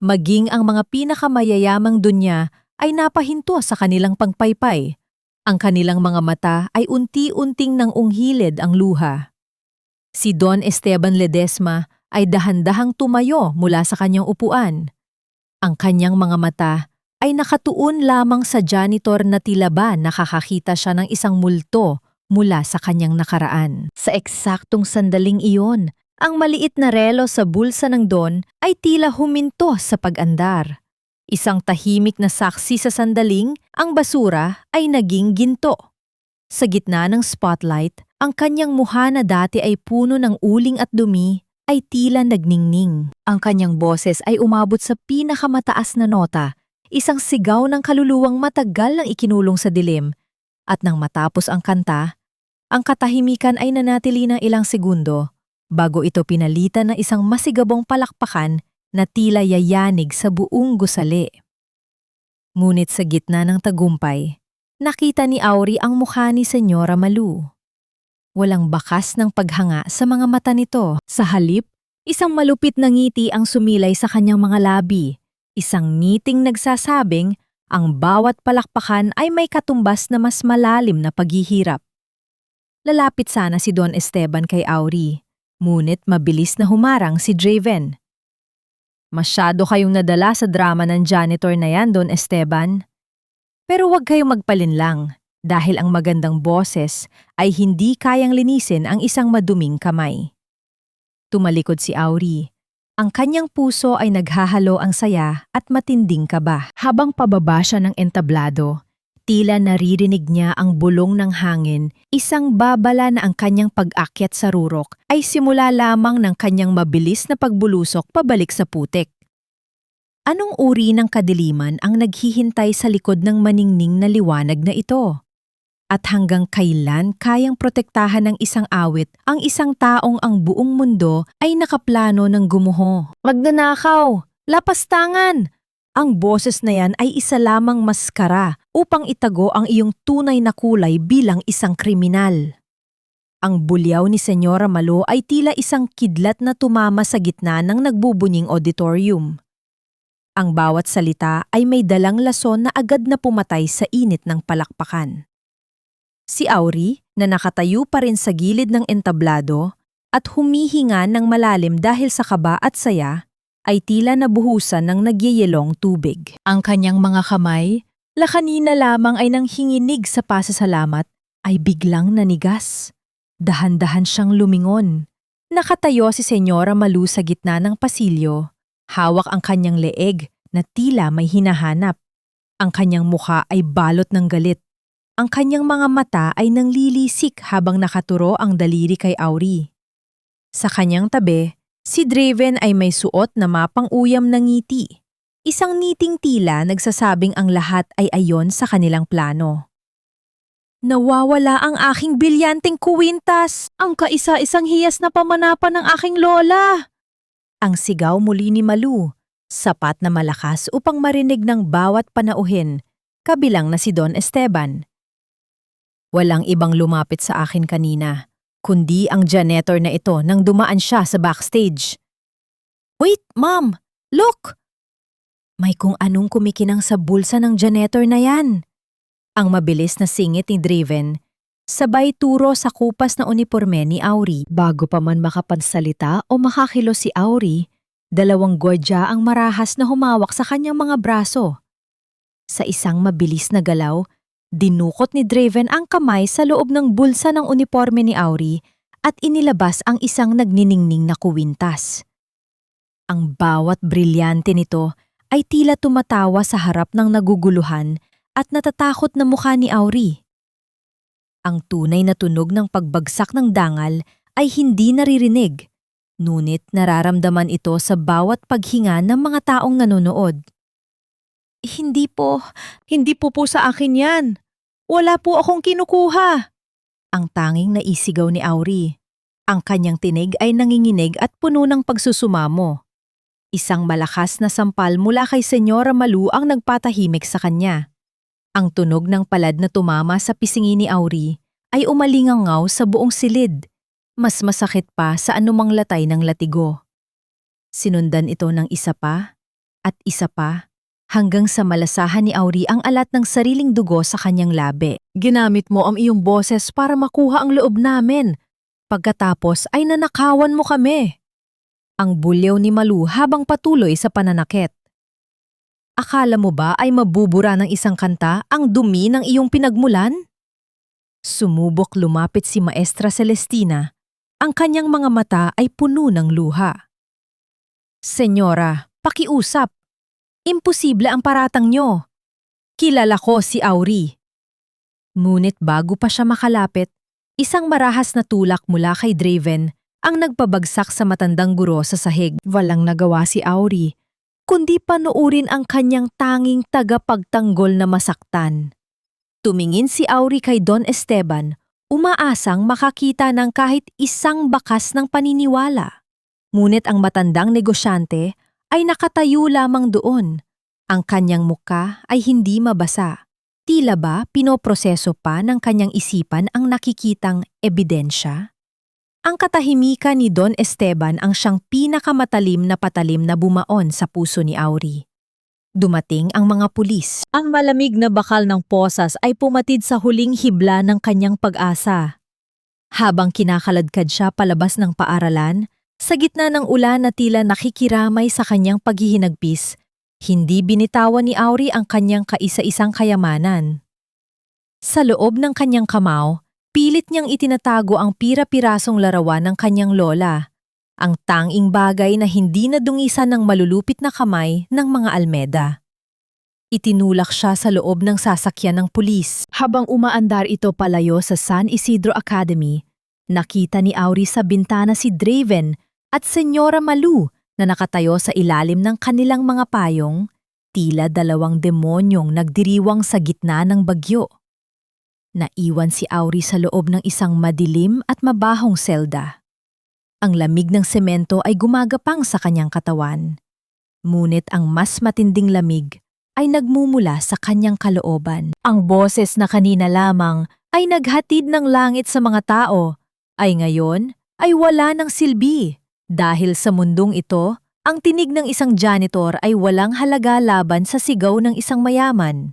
Maging ang mga pinakamayayamang dunya ay napahinto sa kanilang pagpaypay. Ang kanilang mga mata ay unti-unting nang unghilid ang luha. Si Don Esteban Ledesma ay dahan-dahang tumayo mula sa kanyang upuan. Ang kanyang mga mata ay nakatuon lamang sa janitor na tila ba nakakakita siya ng isang multo mula sa kanyang nakaraan. Sa eksaktong sandaling iyon, ang maliit na relo sa bulsa ng Don ay tila huminto sa pag-andar. Isang tahimik na saksi sa sandaling, ang basura ay naging ginto. Sa gitna ng spotlight, ang kanyang mukha na dati ay puno ng uling at dumi ay tila nagningning. Ang kanyang boses ay umabot sa pinakamataas na nota, isang sigaw ng kaluluwang matagal nang ikinulong sa dilim. At nang matapos ang kanta, ang katahimikan ay nanatili ng ilang segundo bago ito pinalitan ng isang masigabong palakpakan na tila yayanig sa buong gusali. Ngunit sa gitna ng tagumpay, nakita ni Auri ang mukha ni Senyora Malu. Walang bakas ng paghanga sa mga mata nito. Sa halip, isang malupit na ngiti ang sumilay sa kanyang mga labi. Isang ngiting nagsasabing ang bawat palakpakan ay may katumbas na mas malalim na paghihirap. Lalapit sana si Don Esteban kay Auri, ngunit mabilis na humarang si Draven. Masyado kayong nadala sa drama ng janitor na yan, Don Esteban. Pero huwag kayong magpalinlang. Dahil ang magandang boses ay hindi kayang linisin ang isang maduming kamay. Tumalikod si Auri. Ang kanyang puso ay naghahalo ang saya at matinding kaba. Habang pababa siya ng entablado, tila naririnig niya ang bulong ng hangin, isang babala na ang kanyang pag-akyat sa rurok ay simula lamang ng kanyang mabilis na pagbulusok pabalik sa putik. Anong uri ng kadiliman ang naghihintay sa likod ng maningning na liwanag na ito? At hanggang kailan kayang protektahan ng isang awit ang isang taong ang buong mundo ay nakaplano ng gumuho? Magnanakaw! Lapastangan! Ang boses na yan ay isa lamang maskara upang itago ang iyong tunay na kulay bilang isang kriminal. Ang bulyaw ni Senyora Malu ay tila isang kidlat na tumama sa gitna ng nagbubunying auditorium. Ang bawat salita ay may dalang lason na agad na pumatay sa init ng palakpakan. Si Auri, na nakatayo pa rin sa gilid ng entablado at humihinga ng malalim dahil sa kaba at saya, ay tila nabuhusan ng nagyayelong tubig. Ang kanyang mga kamay, la kanina lamang ay nanghinginig sa pasasalamat, ay biglang nanigas. Dahan-dahan siyang lumingon. Nakatayo si Senyora Malu sa gitna ng pasilyo, hawak ang kanyang leeg na tila may hinahanap. Ang kanyang mukha ay balot ng galit. Ang kanyang mga mata ay nanglilisik habang nakaturo ang daliri kay Auri. Sa kanyang tabi, si Draven ay may suot na mapang-uyam na ngiti. Isang ngiting tila nagsasabing ang lahat ay ayon sa kanilang plano. Nawawala ang aking bilyanteng kuwintas! Ang kaisa-isang hiyas na pamanapan ng aking lola! Ang sigaw muli ni Malu, sapat na malakas upang marinig ng bawat panauhin, kabilang na si Don Esteban. Walang ibang lumapit sa akin kanina, kundi ang janitor na ito nang dumaan siya sa backstage. Wait, ma'am! Look! May kung anong kumikinang sa bulsa ng janitor na yan. Ang mabilis na singit ni Draven, sabay turo sa kupas na uniporme ni Auri. Bago pa man makapansalita o makakilos si Auri, dalawang gwardya ang marahas na humawak sa kanyang mga braso. Sa isang mabilis na galaw, dinukot ni Draven ang kamay sa loob ng bulsa ng uniporme ni Auri at inilabas ang isang nagniningning na kuwintas. Ang bawat brilyante nito ay tila tumatawa sa harap ng naguguluhan at natatakot na mukha ni Auri. Ang tunay na tunog ng pagbagsak ng dangal ay hindi naririnig, ngunit nararamdaman ito sa bawat paghinga ng mga taong nanonood. Hindi po sa akin yan. Wala po akong kinukuha. Ang tanging naisigaw ni Auri. Ang kanyang tinig ay nanginginig at puno ng pagsusumamo. Isang malakas na sampal mula kay Senyora Malu ang nagpatahimik sa kanya. Ang tunog ng palad na tumama sa pisngi ni Auri ay umalingangaw sa buong silid, mas masakit pa sa anumang latay ng latigo. Sinundan ito ng isa pa at isa pa hanggang sa malasahan ni Auri ang alat ng sariling dugo sa kanyang labi. Ginamit mo ang iyong boses para makuha ang loob namin. Pagkatapos ay nanakawan mo kami. Ang bulyaw ni Malu habang patuloy sa pananakit. Akala mo ba ay mabubura ng isang kanta ang dumi ng iyong pinagmulan? Sumubok lumapit si Maestra Celestina. Ang kanyang mga mata ay puno ng luha. Senyora, pakiusap. Imposible ang paratang nyo. Kilala ko si Auri. Ngunit bago pa siya makalapit, isang marahas na tulak mula kay Draven ang nagpabagsak sa matandang guro sa sahig. Walang nagawa si Auri, kundi panuurin ang kanyang tanging tagapagtanggol na masaktan. Tumingin si Auri kay Don Esteban, umaasang makakita ng kahit isang bakas ng paniniwala. Ngunit ang matandang negosyante ay nakatayo lamang doon. Ang kanyang muka ay hindi mabasa. Tila ba pinoproseso pa ng kanyang isipan ang nakikitang ebidensya? Ang katahimikan ni Don Esteban ang siyang pinakamatalim na patalim na bumaon sa puso ni Auri. Dumating ang mga pulis. Ang malamig na bakal ng posas ay pumatid sa huling hibla ng kanyang pag-asa. Habang kinakaladkad siya palabas ng paaralan, sa gitna ng ulan na tila nakikiramay sa kanyang paghihinagpis, hindi binitawan ni Auri ang kanyang kaisa-isang kayamanan. Sa loob ng kanyang kamao, pilit niyang itinatago ang pira-pirasong larawan ng kanyang lola, ang tanging bagay na hindi nadungisan ng malulupit na kamay ng mga Almeda. Itinulak siya sa loob ng sasakyan ng pulis. Habang umaandar ito palayo sa San Isidro Academy, nakita ni Auri sa bintana si Draven at Senyora Malu na nakatayo sa ilalim ng kanilang mga payong, tila dalawang demonyong nagdiriwang sa gitna ng bagyo. Naiwan si Auri sa loob ng isang madilim at mabahong selda. Ang lamig ng semento ay gumagapang sa kanyang katawan. Ngunit ang mas matinding lamig ay nagmumula sa kanyang kalooban. Ang boses na kanina lamang ay naghatid ng langit sa mga tao, ay ngayon ay wala ng silbi. Dahil sa mundong ito, ang tinig ng isang janitor ay walang halaga laban sa sigaw ng isang mayaman.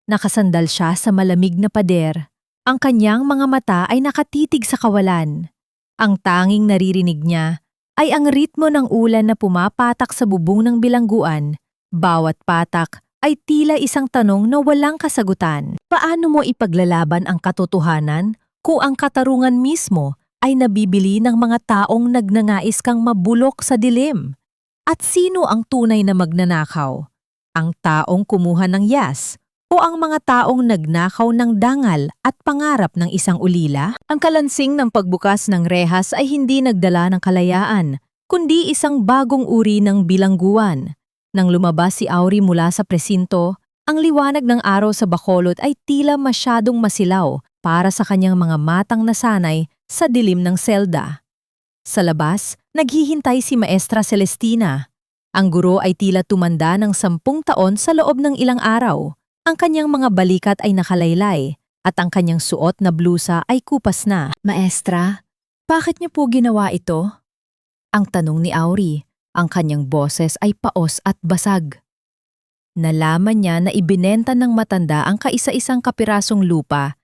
Nakasandal siya sa malamig na pader. Ang kanyang mga mata ay nakatitig sa kawalan. Ang tanging naririnig niya ay ang ritmo ng ulan na pumapatak sa bubong ng bilangguan. Bawat patak ay tila isang tanong na walang kasagutan. Paano mo ipaglalaban ang katotohanan kung ang katarungan mismo ay nabibili ng mga taong nagnanais kang mabulok sa dilim? At sino ang tunay na magnanakaw? Ang taong kumuha ng yas o ang mga taong nagnakaw ng dangal at pangarap ng isang ulila? Ang kalansing ng pagbukas ng rehas ay hindi nagdala ng kalayaan, kundi isang bagong uri ng bilangguan. Nang lumabas si Auri mula sa presinto, ang liwanag ng araw sa bakolot ay tila masyadong masilaw para sa kanyang mga matang nasanay sa dilim ng selda. Sa labas, naghihintay si Maestra Celestina. Ang guro ay tila tumanda ng 10 taon sa loob ng ilang araw. Ang kanyang mga balikat ay nakalaylay at ang kanyang suot na blusa ay kupas na. Maestra, bakit niyo po ginawa ito? Ang tanong ni Auri, ang kanyang boses ay paos at basag. Nalaman niya na ibinenta ng matanda ang kaisa-isang kapirasong lupa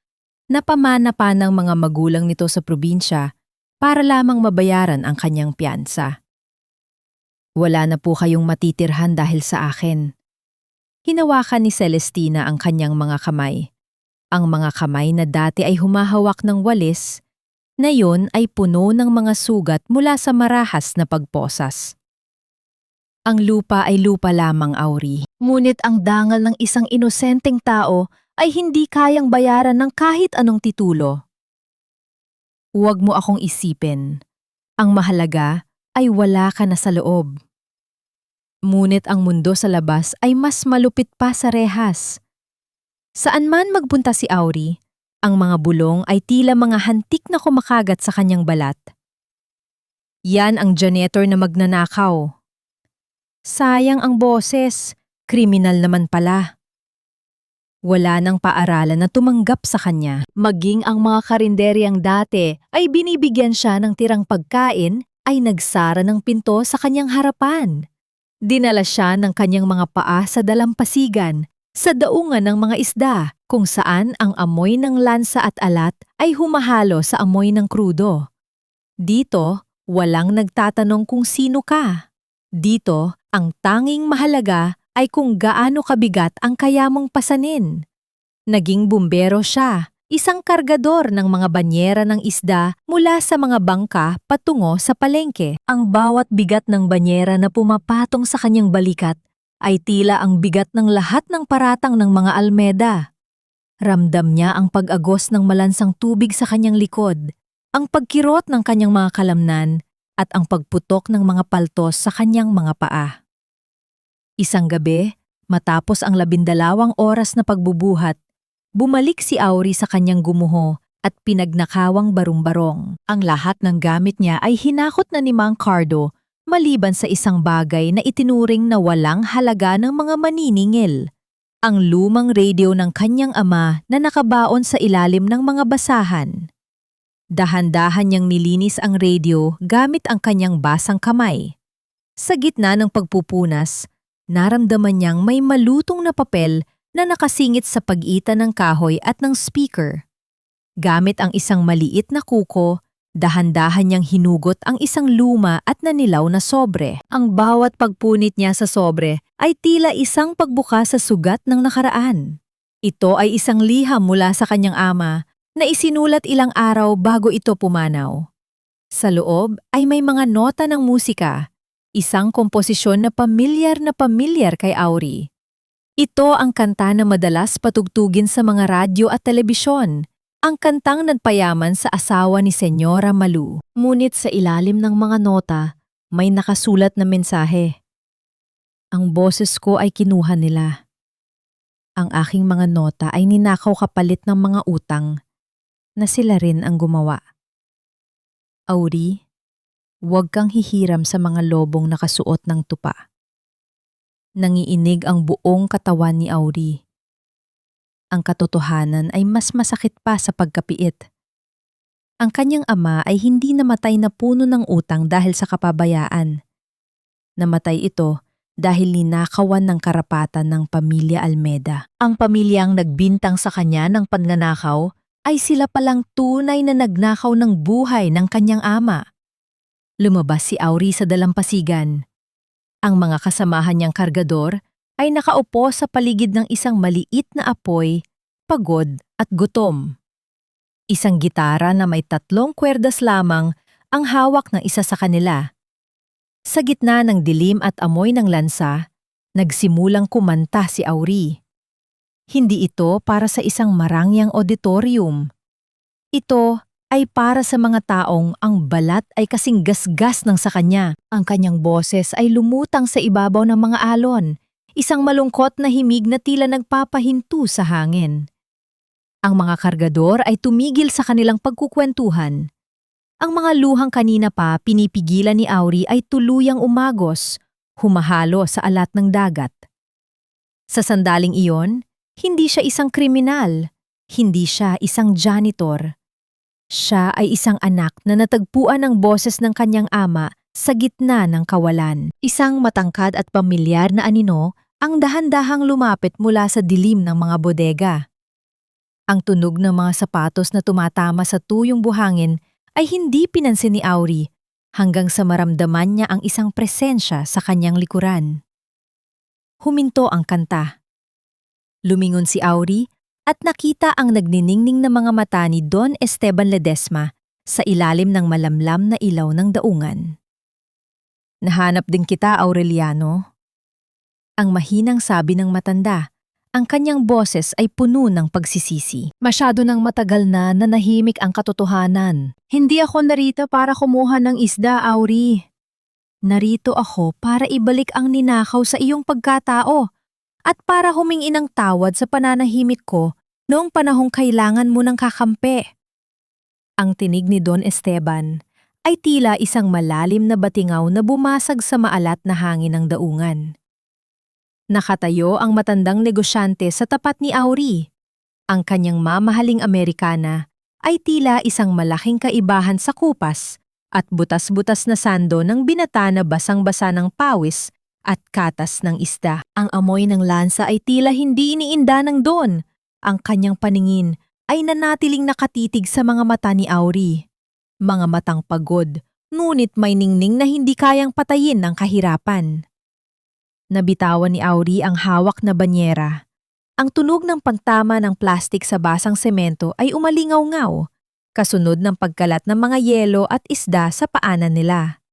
na pamana pa ng mga magulang nito sa probinsya para lamang mabayaran ang kanyang piyansa. Wala na po kayong matitirhan dahil sa akin. Hinawakan ni Celestina ang kanyang mga kamay. Ang mga kamay na dati ay humahawak ng walis, na yun ay puno ng mga sugat mula sa marahas na pagposas. Ang lupa ay lupa lamang, Auri. Ngunit ang dangal ng isang inosenteng tao ay hindi kayang bayaran ng kahit anong titulo. Huwag mo akong isipin. Ang mahalaga ay wala ka na sa loob. Ngunit ang mundo sa labas ay mas malupit pa sa rehas. Saan man magpunta si Auri, ang mga bulong ay tila mga hantik na kumakagat sa kanyang balat. Yan ang janitor na magnanakaw. Sayang ang boses, kriminal naman pala. Wala nang paaralan na tumanggap sa kanya. Maging ang mga karinderyang dati ay binibigyan siya ng tirang pagkain ay nagsara ng pinto sa kanyang harapan. Dinala siya ng kanyang mga paa sa dalampasigan, sa daungan ng mga isda, kung saan ang amoy ng lansa at alat ay humahalo sa amoy ng krudo. Dito, walang nagtatanong kung sino ka. Dito, ang tanging mahalaga ay kung gaano kabigat ang kaya mong pasanin. Naging bumbero siya, isang kargador ng mga banyera ng isda mula sa mga bangka patungo sa palengke. Ang bawat bigat ng banyera na pumapatong sa kanyang balikat ay tila ang bigat ng lahat ng paratang ng mga almeda. Ramdam niya ang pag-agos ng malansang tubig sa kanyang likod, ang pagkirot ng kanyang mga kalamnan, at ang pagputok ng mga paltos sa kanyang mga paa. Isang gabi, matapos ang 12 oras na pagbubuhat, bumalik si Auri sa kanyang gumuho at pinagnakawang barong-barong. Ang lahat ng gamit niya ay hinakot na ni Mang Cardo maliban sa isang bagay na itinuring na walang halaga ng mga maniningil. Ang lumang radio ng kanyang ama na nakabaon sa ilalim ng mga basahan. Dahan-dahan niyang nilinis ang radio gamit ang kanyang basang kamay. Sa gitna ng pagpupunas, naramdaman niyang may malutong na papel na nakasingit sa pagitan ng kahoy at ng speaker. Gamit ang isang maliit na kuko, dahan-dahan niyang hinugot ang isang luma at nanilaw na sobre. Ang bawat pagpunit niya sa sobre ay tila isang pagbuka sa sugat ng nakaraan. Ito ay isang liham mula sa kanyang ama na isinulat ilang araw bago ito pumanaw. Sa loob ay may mga nota ng musika, isang komposisyon na pamilyar kay Auri. Ito ang kanta na madalas patugtugin sa mga radyo at telebisyon, ang kantang nagpayaman sa asawa ni Senyora Malu. Ngunit sa ilalim ng mga nota, may nakasulat na mensahe. Ang boses ko ay kinuha nila. Ang aking mga nota ay ninakaw kapalit ng mga utang na sila rin ang gumawa. Auri, huwag kang hihiram sa mga lobong nakasuot ng tupa. Nangiinig ang buong katawan ni Auri. Ang katotohanan ay mas masakit pa sa pagkapiit. Ang kanyang ama ay hindi namatay na puno ng utang dahil sa kapabayaan. Namatay ito dahil ninakawan ng karapatan ng pamilya Almeda. Ang pamilyang nagbintang sa kanya ng pagnanakaw ay sila palang tunay na nagnakaw ng buhay ng kanyang ama. Lumabas si Auri sa dalampasigan. Ang mga kasamahan niyang kargador ay nakaupo sa paligid ng isang maliit na apoy, pagod at gutom. Isang gitara na may 3 kwerdas lamang ang hawak ng isa sa kanila. Sa gitna ng dilim at amoy ng lansa, nagsimulang kumanta si Auri. Hindi ito para sa isang marangyang auditorium. Ito ay para sa mga taong ang balat ay kasing gasgas ng sa kanya. Ang kanyang boses ay lumutang sa ibabaw ng mga alon, isang malungkot na himig na tila nagpapahinto sa hangin. Ang mga kargador ay tumigil sa kanilang pagkukwentuhan. Ang mga luhang kanina pa pinipigilan ni Auri ay tuluyang umagos, humahalo sa alat ng dagat. Sa sandaling iyon, hindi siya isang kriminal, hindi siya isang janitor. Siya ay isang anak na natagpuan ng boses ng kanyang ama sa gitna ng kawalan. Isang matangkad at pamilyar na anino ang dahan-dahang lumapit mula sa dilim ng mga bodega. Ang tunog ng mga sapatos na tumatama sa tuyong buhangin ay hindi pinansin ni Auri hanggang sa maramdaman niya ang isang presensya sa kanyang likuran. Huminto ang kanta. Lumingon si Auri at nakita ang nagniningning na mga mata ni Don Esteban Ledesma sa ilalim ng malamlam na ilaw ng daungan. "Nahanap din kita, Aureliano." Ang mahinang sabi ng matanda. Ang kanyang boses ay puno ng pagsisisi. "Masyado nang matagal na nanahimik ang katotohanan. Hindi ako narito para kumuha ng isda, Auri. Narito ako para ibalik ang ninakaw sa iyong pagkatao at para humingi ng tawad sa pananahimik ko noong panahong kailangan mo ng kakampi." Ang tinig ni Don Esteban ay tila isang malalim na batingaw na bumasag sa maalat na hangin ng daungan. Nakatayo ang matandang negosyante sa tapat ni Auri. Ang kanyang mamahaling Amerikana ay tila isang malaking kaibahan sa kupas at butas-butas na sando ng binata na basang-basa ng pawis at katas ng isda. Ang amoy ng lansa ay tila hindi iniinda ng Don. Ang kanyang paningin ay nanatiling nakatitig sa mga mata ni Auri. Mga matang pagod, ngunit may ningning na hindi kayang patayin ng kahirapan. Nabitawan ni Auri ang hawak na banyera. Ang tunog ng pagtama ng plastik sa basang semento ay umalingaw-ngaw, kasunod ng pagkalat ng mga yelo at isda sa paanan nila.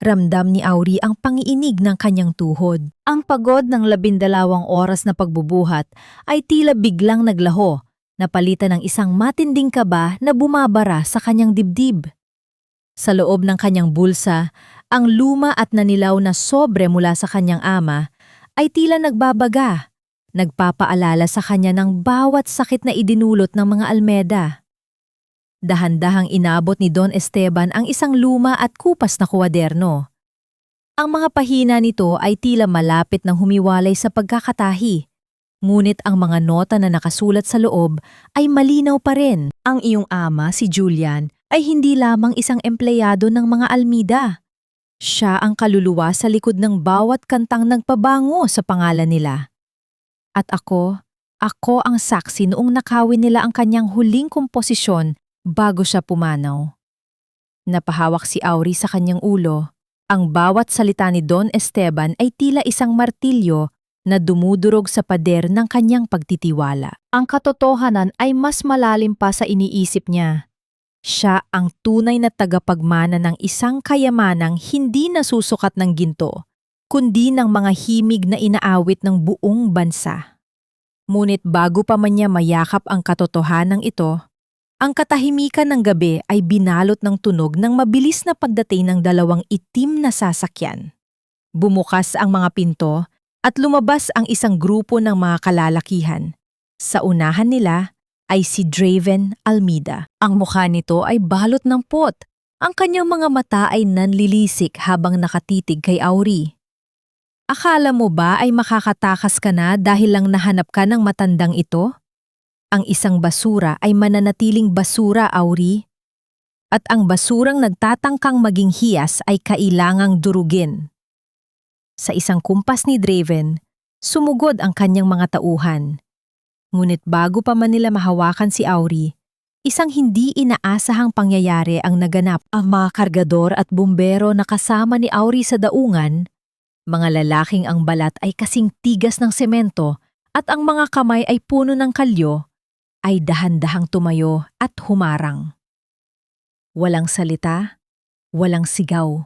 Ramdam ni Auri ang pangiinig ng kanyang tuhod. Ang pagod ng 12 oras na pagbubuhat ay tila biglang naglaho, napalitan ng isang matinding kaba na bumabara sa kanyang dibdib. Sa loob ng kanyang bulsa, ang luma at nanilaw na sobre mula sa kanyang ama ay tila nagbabaga, nagpapaalala sa kanya ng bawat sakit na idinulot ng mga Almeda. Dahan-dahang inabot ni Don Esteban ang isang luma at kupas na kuwaderno. Ang mga pahina nito ay tila malapit ng humiwalay sa pagkakatahi, ngunit ang mga nota na nakasulat sa loob ay malinaw pa rin. Ang iyong ama, si Julian, ay hindi lamang isang empleyado ng mga Almida. Siya ang kaluluwa sa likod ng bawat kantang nagpabango sa pangalan nila. At ako ang saksi noong nakawin nila ang kanyang huling komposisyon bago siya pumanaw. Napahawak si Auri sa kanyang ulo. Ang bawat salita ni Don Esteban ay tila isang martilyo na dumudurog sa pader ng kanyang pagtitiwala. Ang katotohanan ay mas malalim pa sa iniisip niya. Siya ang tunay na tagapagmana ng isang kayamanang hindi nasusukat ng ginto, kundi ng mga himig na inaawit ng buong bansa. Ngunit bago pa man niya mayakap ang katotohanan ito, ang katahimikan ng gabi ay binalot ng tunog ng mabilis na pagdating ng 2 itim na sasakyan. Bumukas ang mga pinto at lumabas ang isang grupo ng mga kalalakihan. Sa unahan nila ay si Draven Almeida. Ang mukha nito ay balot ng pot. Ang kanyang mga mata ay nanlilisik habang nakatitig kay Auri. Akala mo ba ay makakatakas ka na dahil lang nahanap ka ng matandang ito? Ang isang basura ay mananatiling basura, Auri. At ang basurang nagtatangkang maging hiyas ay kailangang durugin. Sa isang kumpas ni Draven, sumugod ang kanyang mga tauhan. Ngunit bago pa man nila mahawakan si Auri, isang hindi inaasahang pangyayari ang naganap. Ang mga kargador at bumbero na kasama ni Auri sa daungan, mga lalaking ang balat ay kasing tigas ng semento at ang mga kamay ay puno ng kalyo, ay dahan-dahang tumayo at humarang. Walang salita, walang sigaw.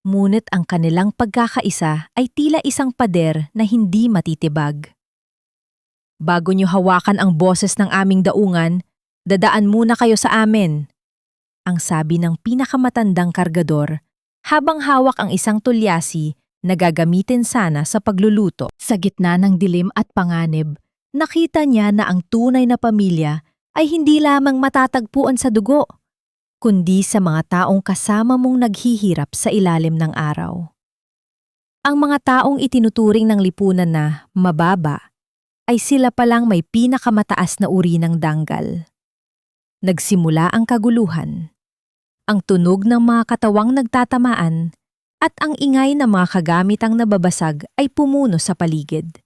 Ngunit ang kanilang pagkakaisa ay tila isang pader na hindi matitibag. "Bago niyo hawakan ang boses ng aming daungan, dadaan muna kayo sa amin," ang sabi ng pinakamatandang kargador habang hawak ang isang tulyasi na gagamitin sana sa pagluluto. Sa gitna ng dilim at panganib, nakita niya na ang tunay na pamilya ay hindi lamang matatagpuan sa dugo, kundi sa mga taong kasama mong naghihirap sa ilalim ng araw. Ang mga taong itinuturing ng lipunan na mababa ay sila palang may pinakamataas na uri ng danggal. Nagsimula ang kaguluhan. Ang tunog ng mga katawang nagtatamaan at ang ingay ng mga kagamitang nababasag ay pumuno sa paligid.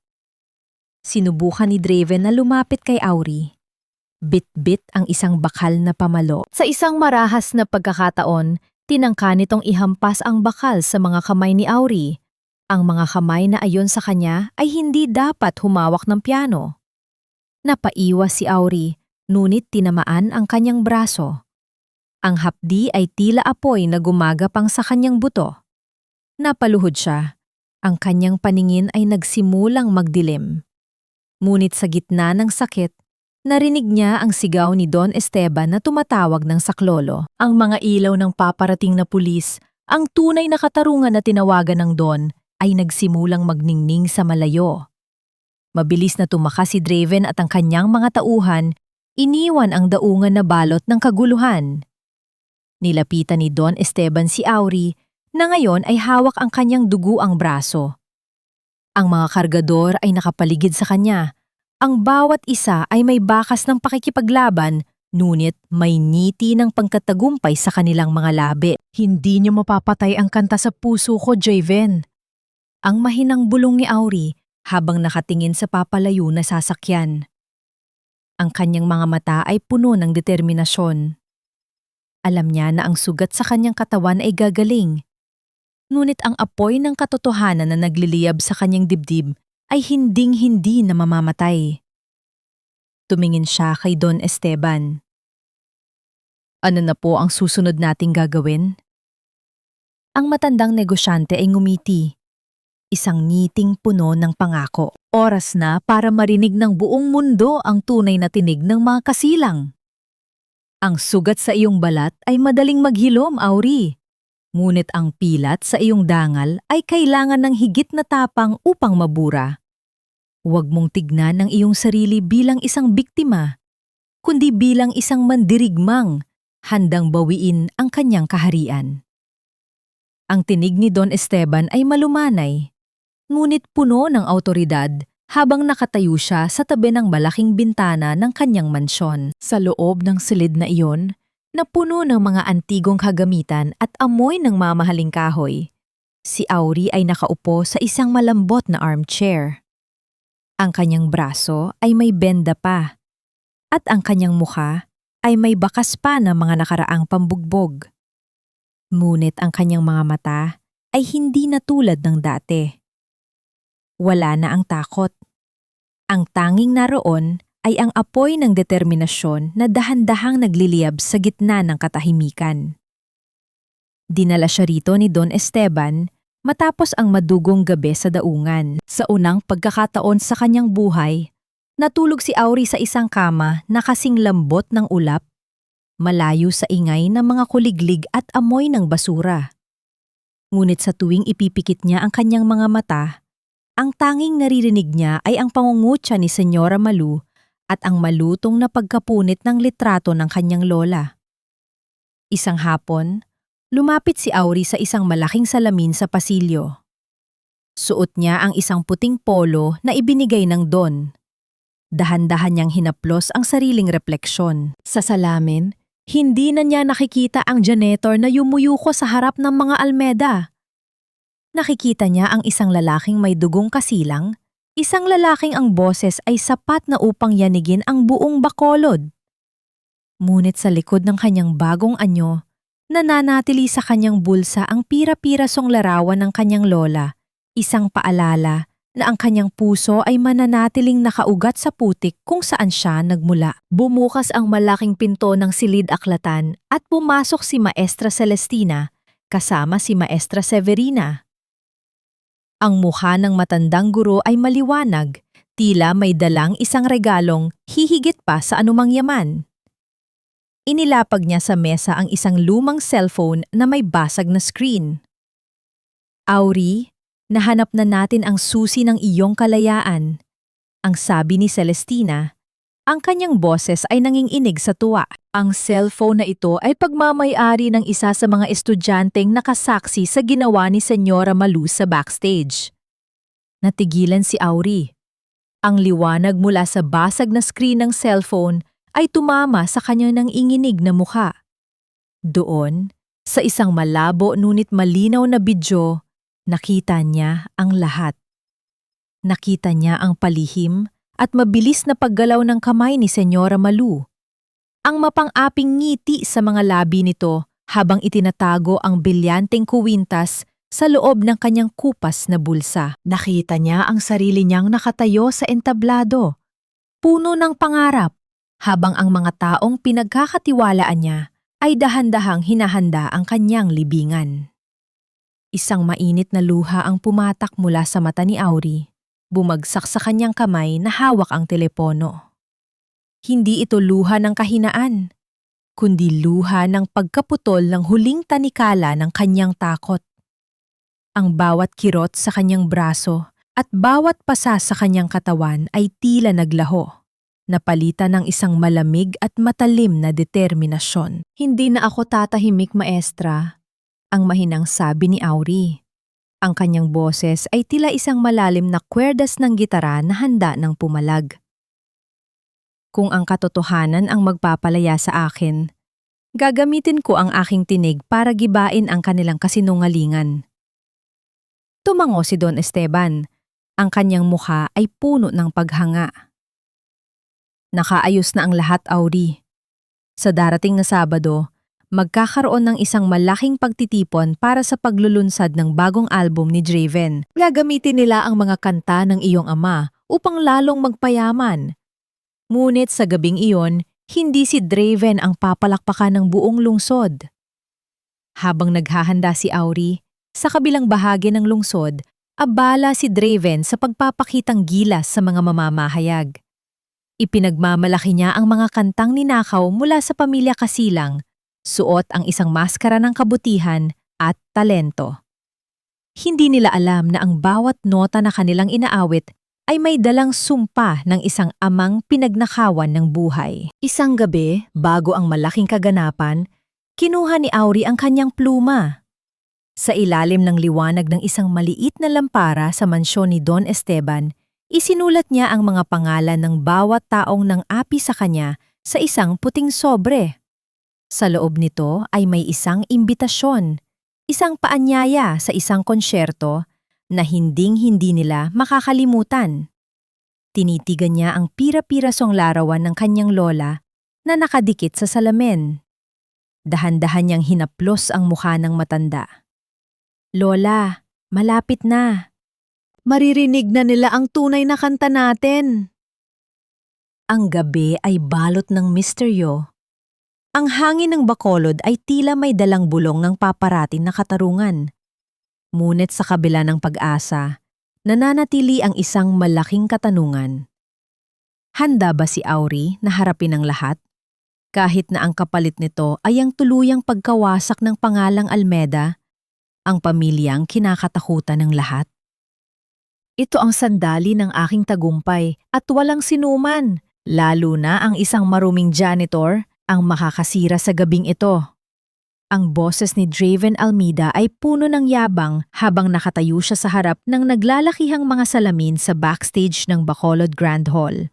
Sinubukan ni Draven na lumapit kay Auri. Bit-bit ang isang bakal na pamalo. Sa isang marahas na pagkakataon, tinangka nitong ihampas ang bakal sa mga kamay ni Auri. Ang mga kamay na ayon sa kanya ay hindi dapat humawak ng piano. Napaiwas si Auri, ngunit tinamaan ang kanyang braso. Ang hapdi ay tila apoy na gumagapang sa kanyang buto. Napaluhod siya. Ang kanyang paningin ay nagsimulang magdilim. Ngunit sa gitna ng sakit, narinig niya ang sigaw ni Don Esteban na tumatawag ng saklolo. Ang mga ilaw ng paparating na pulis, ang tunay na katarungan na tinawagan ng Don, ay nagsimulang magningning sa malayo. Mabilis na tumakas si Draven at ang kanyang mga tauhan, iniwan ang daungan na balot ng kaguluhan. Nilapitan ni Don Esteban si Auri, na ngayon ay hawak ang kanyang duguang braso. Ang mga kargador ay nakapaligid sa kanya. Ang bawat isa ay may bakas ng pakikipaglaban, ngunit may ngiti ng pagkatagumpay sa kanilang mga labi. Hindi niyo mapapatay ang kanta sa puso ko, Draven. Ang mahinang bulong ni Auri habang nakatingin sa papalayo na sasakyan. Ang kanyang mga mata ay puno ng determinasyon. Alam niya na ang sugat sa kanyang katawan ay gagaling. Ngunit ang apoy ng katotohanan na nagliliyab sa kanyang dibdib ay hinding-hindi na mamamatay. Tumingin siya kay Don Esteban. Ano na po ang susunod nating gagawin? Ang matandang negosyante ay ngumiti. Isang ngiting puno ng pangako. Oras na para marinig ng buong mundo ang tunay na tinig ng mga kasilang. Ang sugat sa iyong balat ay madaling maghilom, Auri. Ngunit ang pilat sa iyong dangal ay kailangan ng higit na tapang upang mabura. Huwag mong tignan ang iyong sarili bilang isang biktima, kundi bilang isang mandirigmang, handang bawiin ang kanyang kaharian. Ang tinig ni Don Esteban ay malumanay, ngunit puno ng awtoridad habang nakatayo siya sa tabi ng malaking bintana ng kanyang mansyon. Sa loob ng silid na iyon, na puno ng mga antigong kagamitan at amoy ng mamahaling kahoy, si Auri ay nakaupo sa isang malambot na armchair. Ang kanyang braso ay may benda pa, at ang kanyang mukha ay may bakas pa ng mga nakaraang pambugbog. Ngunit ang kanyang mga mata ay hindi na tulad ng dati. Wala na ang takot. Ang tanging naroon ay ang apoy ng determinasyon na dahan-dahang nagliliyab sa gitna ng katahimikan. Dinala siya rito ni Don Esteban matapos ang madugong gabi sa daungan. Sa unang pagkakataon sa kanyang buhay, natulog si Auri sa isang kama na kasing lambot ng ulap, malayo sa ingay ng mga kuliglig at amoy ng basura. Ngunit sa tuwing ipipikit niya ang kanyang mga mata, ang tanging naririnig niya ay ang pangungutya ni Senyora Malu at ang malutong na pagkapunit ng litrato ng kanyang lola. Isang hapon, lumapit si Auri sa isang malaking salamin sa pasilyo. Suot niya ang isang puting polo na ibinigay ng Don. Dahan-dahan niyang hinaplos ang sariling refleksyon. Sa salamin, hindi na niya nakikita ang janitor na yumuyuko sa harap ng mga Almeda. Nakikita niya ang isang lalaking may dugong kasilang, isang lalaking ang boses ay sapat na upang yanigin ang buong Bacolod. Ngunit sa likod ng kanyang bagong anyo, nananatili sa kanyang bulsa ang pira-pirasong larawan ng kanyang lola, isang paalala na ang kanyang puso ay mananatiling nakaugat sa putik kung saan siya nagmula. Bumukas ang malaking pinto ng silid aklatan at pumasok si Maestra Celestina kasama si Maestra Severina. Ang mukha ng matandang guro ay maliwanag, tila may dalang isang regalong hihigit pa sa anumang yaman. Inilapag niya sa mesa ang isang lumang cellphone na may basag na screen. Auri, nahanap na natin ang susi ng iyong kalayaan, ang sabi ni Celestina. Ang kanyang boses ay nanginginig sa tuwa. Ang cellphone na ito ay pagmamay-ari ng isa sa mga estudyanteng nakasaksi sa ginawa ni Senyora Malu sa backstage. Natigilan si Auri. Ang liwanag mula sa basag na screen ng cellphone ay tumama sa kanyang nanginginig na mukha. Doon, Sa isang malabo ngunit malinaw na bidyo, nakita niya ang lahat. Nakita niya ang palihim at mabilis na paggalaw ng kamay ni Senyora Malu. Ang mapang-aping ngiti sa mga labi nito habang itinatago ang bilyanteng kuwintas sa loob ng kanyang kupas na bulsa. Nakita niya ang sarili niyang nakatayo sa entablado, puno ng pangarap, habang ang mga taong pinagkakatiwalaan niya ay dahan-dahang hinahanda ang kanyang libingan. Isang mainit na luha ang pumatak mula sa mata ni Auri. Bumagsak sa kanyang kamay na hawak ang telepono. Hindi ito luha ng kahinaan, kundi luha ng pagkaputol ng huling tanikala ng kanyang takot. Ang bawat kirot sa kanyang braso at bawat pasa sa kanyang katawan ay tila naglaho, napalitan ng isang malamig at matalim na determinasyon. Hindi na ako tatahimik, maestra, ang mahinang sabi ni Auri. Ang kanyang boses ay tila isang malalim na kwerdas ng gitara na handa ng pumalag. Kung ang katotohanan ang magpapalaya sa akin, gagamitin ko ang aking tinig para gibain ang kanilang kasinungalingan. Tumango si Don Esteban. Ang kanyang mukha ay puno ng paghanga. Nakaayos na ang lahat, Auri. Sa darating na Sabado, magkakaroon ng isang malaking pagtitipon para sa paglulunsad ng bagong album ni Draven. Gagamitin nila ang mga kanta ng iyong ama upang lalong magpayaman. Ngunit sa gabing iyon, hindi si Draven ang papalakpakan ng buong lungsod. Habang naghahanda si Auri, sa kabilang bahagi ng lungsod, abala si Draven sa pagpapakitang gilas sa mga mamamahayag. Ipinagmamalaki niya ang mga kantang ninakaw mula sa pamilya Kasilang, suot ang isang maskara ng kabutihan at talento. Hindi nila alam na ang bawat nota na kanilang inaawit ay may dalang sumpa ng isang amang pinagnakawan ng buhay. Isang gabi, bago ang malaking kaganapan, kinuha ni Auri ang kanyang pluma. Sa ilalim ng liwanag ng isang maliit na lampara sa mansyon ni Don Esteban, isinulat niya ang mga pangalan ng bawat taong nang-api sa kanya sa isang puting sobre. Sa loob nito ay may isang imbitasyon, isang paanyaya sa isang konsyerto na hinding-hindi nila makakalimutan. Tinitigan niya ang pira-pirasong larawan ng kanyang lola na nakadikit sa salamin. Dahan-dahan niyang hinaplos ang mukha ng matanda. Lola, malapit na. Maririnig na nila ang tunay na kanta natin. Ang gabi ay balot ng misteryo. Ang hangin ng Bacolod ay tila may dalang bulong ng paparating na katarungan. Ngunit sa kabila ng pag-asa, nananatili ang isang malaking katanungan. Handa ba si Auri na harapin ang lahat? Kahit na ang kapalit nito ay ang tuluyang pagkawasak ng pangalang Almeda, ang pamilyang kinakatakutan ng lahat. Ito ang sandali ng aking tagumpay at walang sinuman, lalo na ang isang maruming janitor, ang makakasira sa gabing ito. Ang boses ni Draven Almeida ay puno ng yabang habang nakatayo siya sa harap ng naglalakihang mga salamin sa backstage ng Bacolod Grand Hall.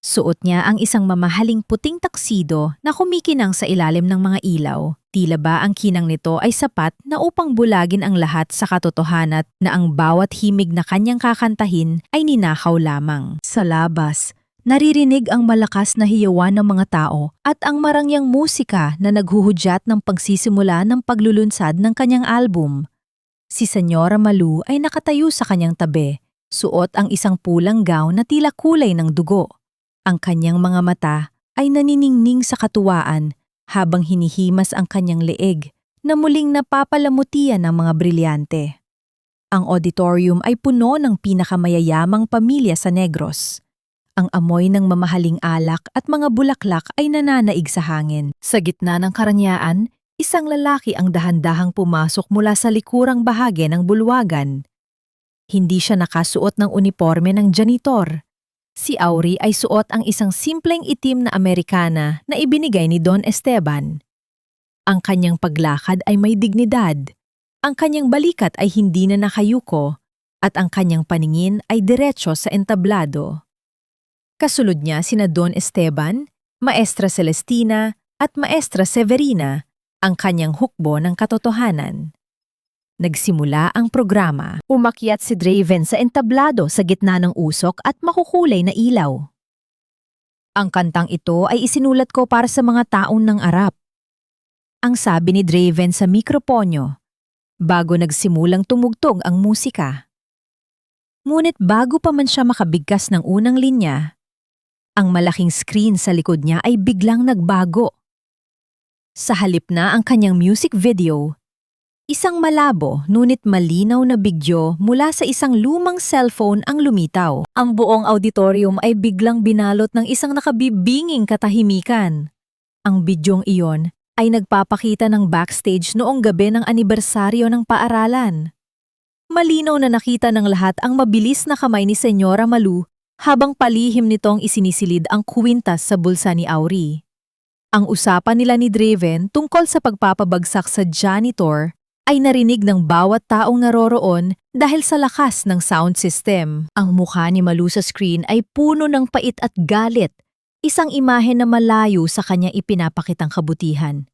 Suot niya ang isang mamahaling puting taksido na kumikinang sa ilalim ng mga ilaw. Tila ba ang kinang nito ay sapat na upang bulagin ang lahat sa katotohanan na ang bawat himig na kanyang kakantahin ay ninakaw lamang. Sa labas, naririnig ang malakas na hiyawan ng mga tao at ang marangyang musika na naghuhudyat ng pagsisimula ng paglulunsad ng kanyang album. Si Senyora Malu ay nakatayo sa kanyang tabi, suot ang isang pulang gown na tila kulay ng dugo. Ang kanyang mga mata ay naniningning sa katuwaan habang hinihimas ang kanyang leeg na muling napapalamutian ng mga brilyante. Ang auditorium ay puno ng pinakamayayamang pamilya sa Negros. Ang amoy ng mamahaling alak at mga bulaklak ay nananaig sa hangin. Sa gitna ng karanyaan, isang lalaki ang dahan-dahang pumasok mula sa likurang bahagi ng bulwagan. Hindi siya nakasuot ng uniforme ng janitor. Si Auri ay suot ang isang simpleng itim na Amerikana na ibinigay ni Don Esteban. Ang kanyang paglakad ay may dignidad. Ang kanyang balikat ay hindi na nakayuko at ang kanyang paningin ay diretso sa entablado. Kasunod niya sina Don Esteban, Maestra Celestina at Maestra Severina ang kanyang hukbo ng katotohanan. Nagsimula ang programa. Umakyat si Draven sa entablado sa gitna ng usok at makukulay na ilaw. Ang kantang ito ay isinulat ko para sa mga taong ng Arap. Ang sabi ni Draven sa mikroponyo, bago nagsimulang tumugtog ang musika. Ngunit bago pa man siya makabigkas ng unang linya, ang malaking screen sa likod niya ay biglang nagbago. Sa halip na ang kanyang music video, isang malabo ngunit malinaw na bigyo mula sa isang lumang cellphone ang lumitaw. Ang buong auditorium ay biglang binalot ng isang nakabibinging katahimikan. Ang bidyong iyon ay nagpapakita ng backstage noong gabi ng anibersaryo ng paaralan. Malinaw na nakita ng lahat ang mabilis na kamay ni Senyora Malu habang palihim nitong isinisilid ang kwintas sa bulsa ni Auri. Ang usapan nila ni Draven tungkol sa pagpapabagsak sa janitor ay narinig ng bawat taong naroroon dahil sa lakas ng sound system. Ang mukha ni Malu sa screen ay puno ng pait at galit, isang imahe na malayo sa kanya ipinapakitang kabutihan.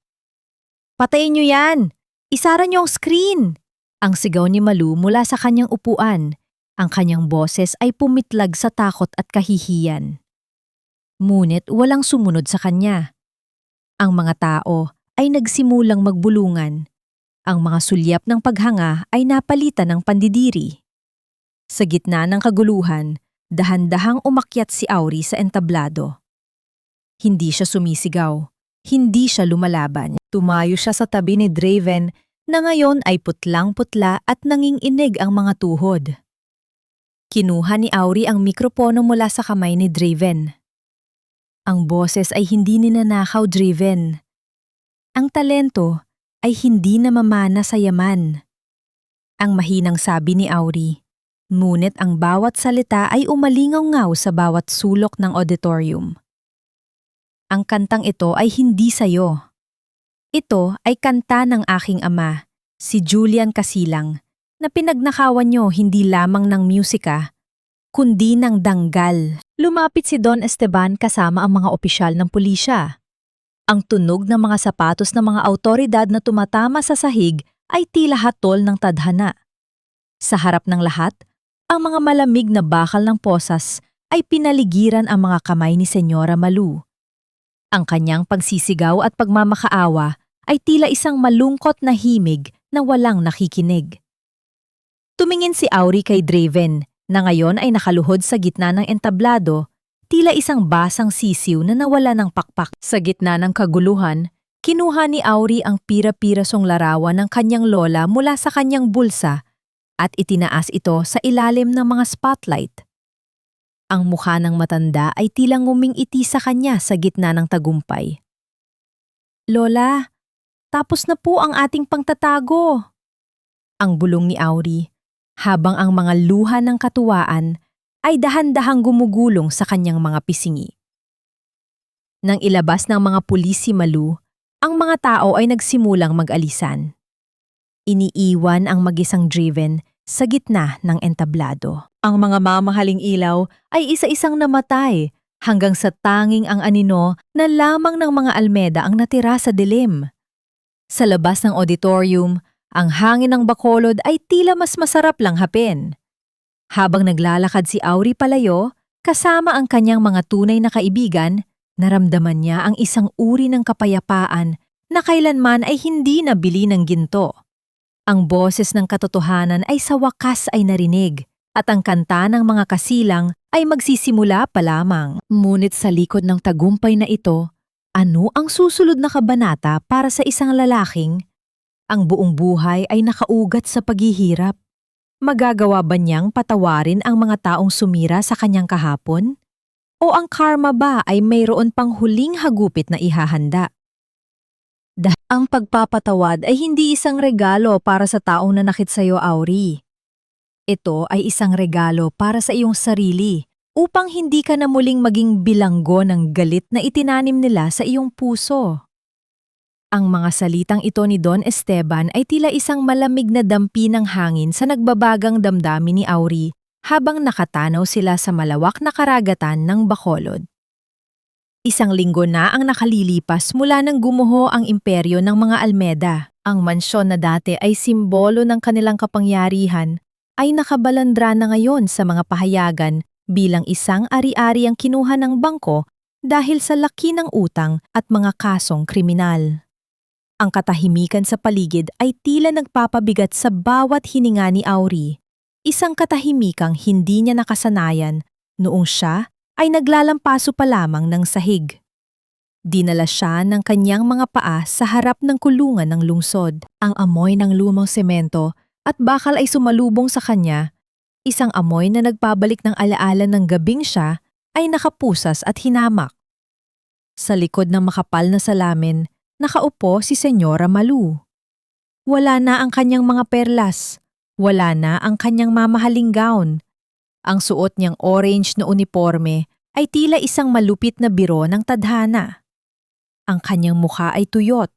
"Patayin niyo yan! Isara niyo ang screen!" Ang sigaw ni Malu mula sa kanyang upuan. Ang kanyang boses ay pumitlag sa takot at kahihiyan. Ngunit walang sumunod sa kanya. Ang mga tao ay nagsimulang magbulungan. Ang mga sulyap ng paghanga ay napalitan ng pandidiri. Sa gitna ng kaguluhan, dahan-dahang umakyat si Auri sa entablado. Hindi siya sumisigaw, hindi siya lumalaban. Tumayo siya sa tabi ni Draven na ngayon ay putlang-putla at nanginginig ang mga tuhod. Kinuha ni Auri ang mikropono mula sa kamay ni Draven. Ang boses ay hindi ninanakaw, Draven. Ang talento ay hindi namamana sa yaman. Ang mahinang sabi ni Auri, ngunit ang bawat salita ay umalingaw-ngaw sa bawat sulok ng auditorium. Ang kantang ito ay hindi sayo. Ito ay kanta ng aking ama, si Julian Casilang, na pinagnakawan niyo hindi lamang ng musika, kundi ng danggal. Lumapit si Don Esteban kasama ang mga opisyal ng pulisya. Ang tunog ng mga sapatos ng mga awtoridad na tumatama sa sahig ay tila hatol ng tadhana. Sa harap ng lahat, ang mga malamig na bakal ng posas ay pinaligiran ang mga kamay ni Senyora Malu. Ang kanyang pagsisigaw at pagmamakaawa ay tila isang malungkot na himig na walang nakikinig. Tumingin si Auri kay Draven, na ngayon ay nakaluhod sa gitna ng entablado, tila isang basang sisiw na nawala ng pakpak. Sa gitna ng kaguluhan, kinuha ni Auri ang pira-pirasong larawan ng kanyang lola mula sa kanyang bulsa at itinaas ito sa ilalim ng mga spotlight. Ang mukha ng matanda ay tila ngumingiti sa kanya sa gitna ng tagumpay. "Lola, tapos na po ang ating pangtatago," ang bulong ni Auri, habang ang mga luha ng katuwaan ay dahan-dahang gumugulong sa kanyang mga pisngi. Nang ilabas ng mga pulis si Malu, ang mga tao ay nagsimulang mag-alisan. Iniiwan ang mag-isang Draven sa gitna ng entablado. Ang mga mamahaling ilaw ay isa-isang namatay hanggang sa tanging ang anino na lamang ng mga almeda ang natira sa dilim. Sa labas ng auditorium, ang hangin ng Bacolod ay tila mas masarap lang hapin. Habang naglalakad si Auri palayo, kasama ang kanyang mga tunay na kaibigan, naramdaman niya ang isang uri ng kapayapaan na kailanman ay hindi nabili ng ginto. Ang boses ng katotohanan ay sa wakas ay narinig, at ang kanta ng mga kasilang ay magsisimula pa lamang. Ngunit sa likod ng tagumpay na ito, ano ang susunod na kabanata para sa isang lalaking ang buong buhay ay nakaugat sa paghihirap? Magagawa ba niyang patawarin ang mga taong sumira sa kanyang kahapon? O ang karma ba ay mayroon pang huling hagupit na ihahanda? Ang pagpapatawad ay hindi isang regalo para sa taong nanakit sa iyo, Auri. Ito ay isang regalo para sa iyong sarili upang hindi ka na muling maging bilanggo ng galit na itinanim nila sa iyong puso. Ang mga salitang ito ni Don Esteban ay tila isang malamig na dampi ng hangin sa nagbabagang damdamin ni Auri habang nakatanaw sila sa malawak na karagatan ng Bacolod. Isang linggo na ang nakalilipas mula nang gumuho ang imperyo ng mga Almeda. Ang mansyon na dati ay simbolo ng kanilang kapangyarihan ay nakabalandra na ngayon sa mga pahayagan bilang isang ari-ari ang kinuha ng bangko dahil sa laki ng utang at mga kasong kriminal. Ang katahimikan sa paligid ay tila nagpapabigat sa bawat hininga ni Auri. Isang katahimikang hindi niya nakasanayan noong siya ay naglalampaso pa lamang ng sahig. Dinala siya ng kanyang mga paa sa harap ng kulungan ng lungsod. Ang amoy ng lumang semento at bakal ay sumalubong sa kanya, isang amoy na nagpabalik ng alaala ng gabing siya ay nakapusas at hinamak. Sa likod ng makapal na salamin, nakaupo si Senyora Malu. Wala na ang kanyang mga perlas, wala na ang kanyang mamahaling gown. Ang suot niyang orange na uniforme ay tila isang malupit na biro ng tadhana. Ang kanyang mukha ay tuyot.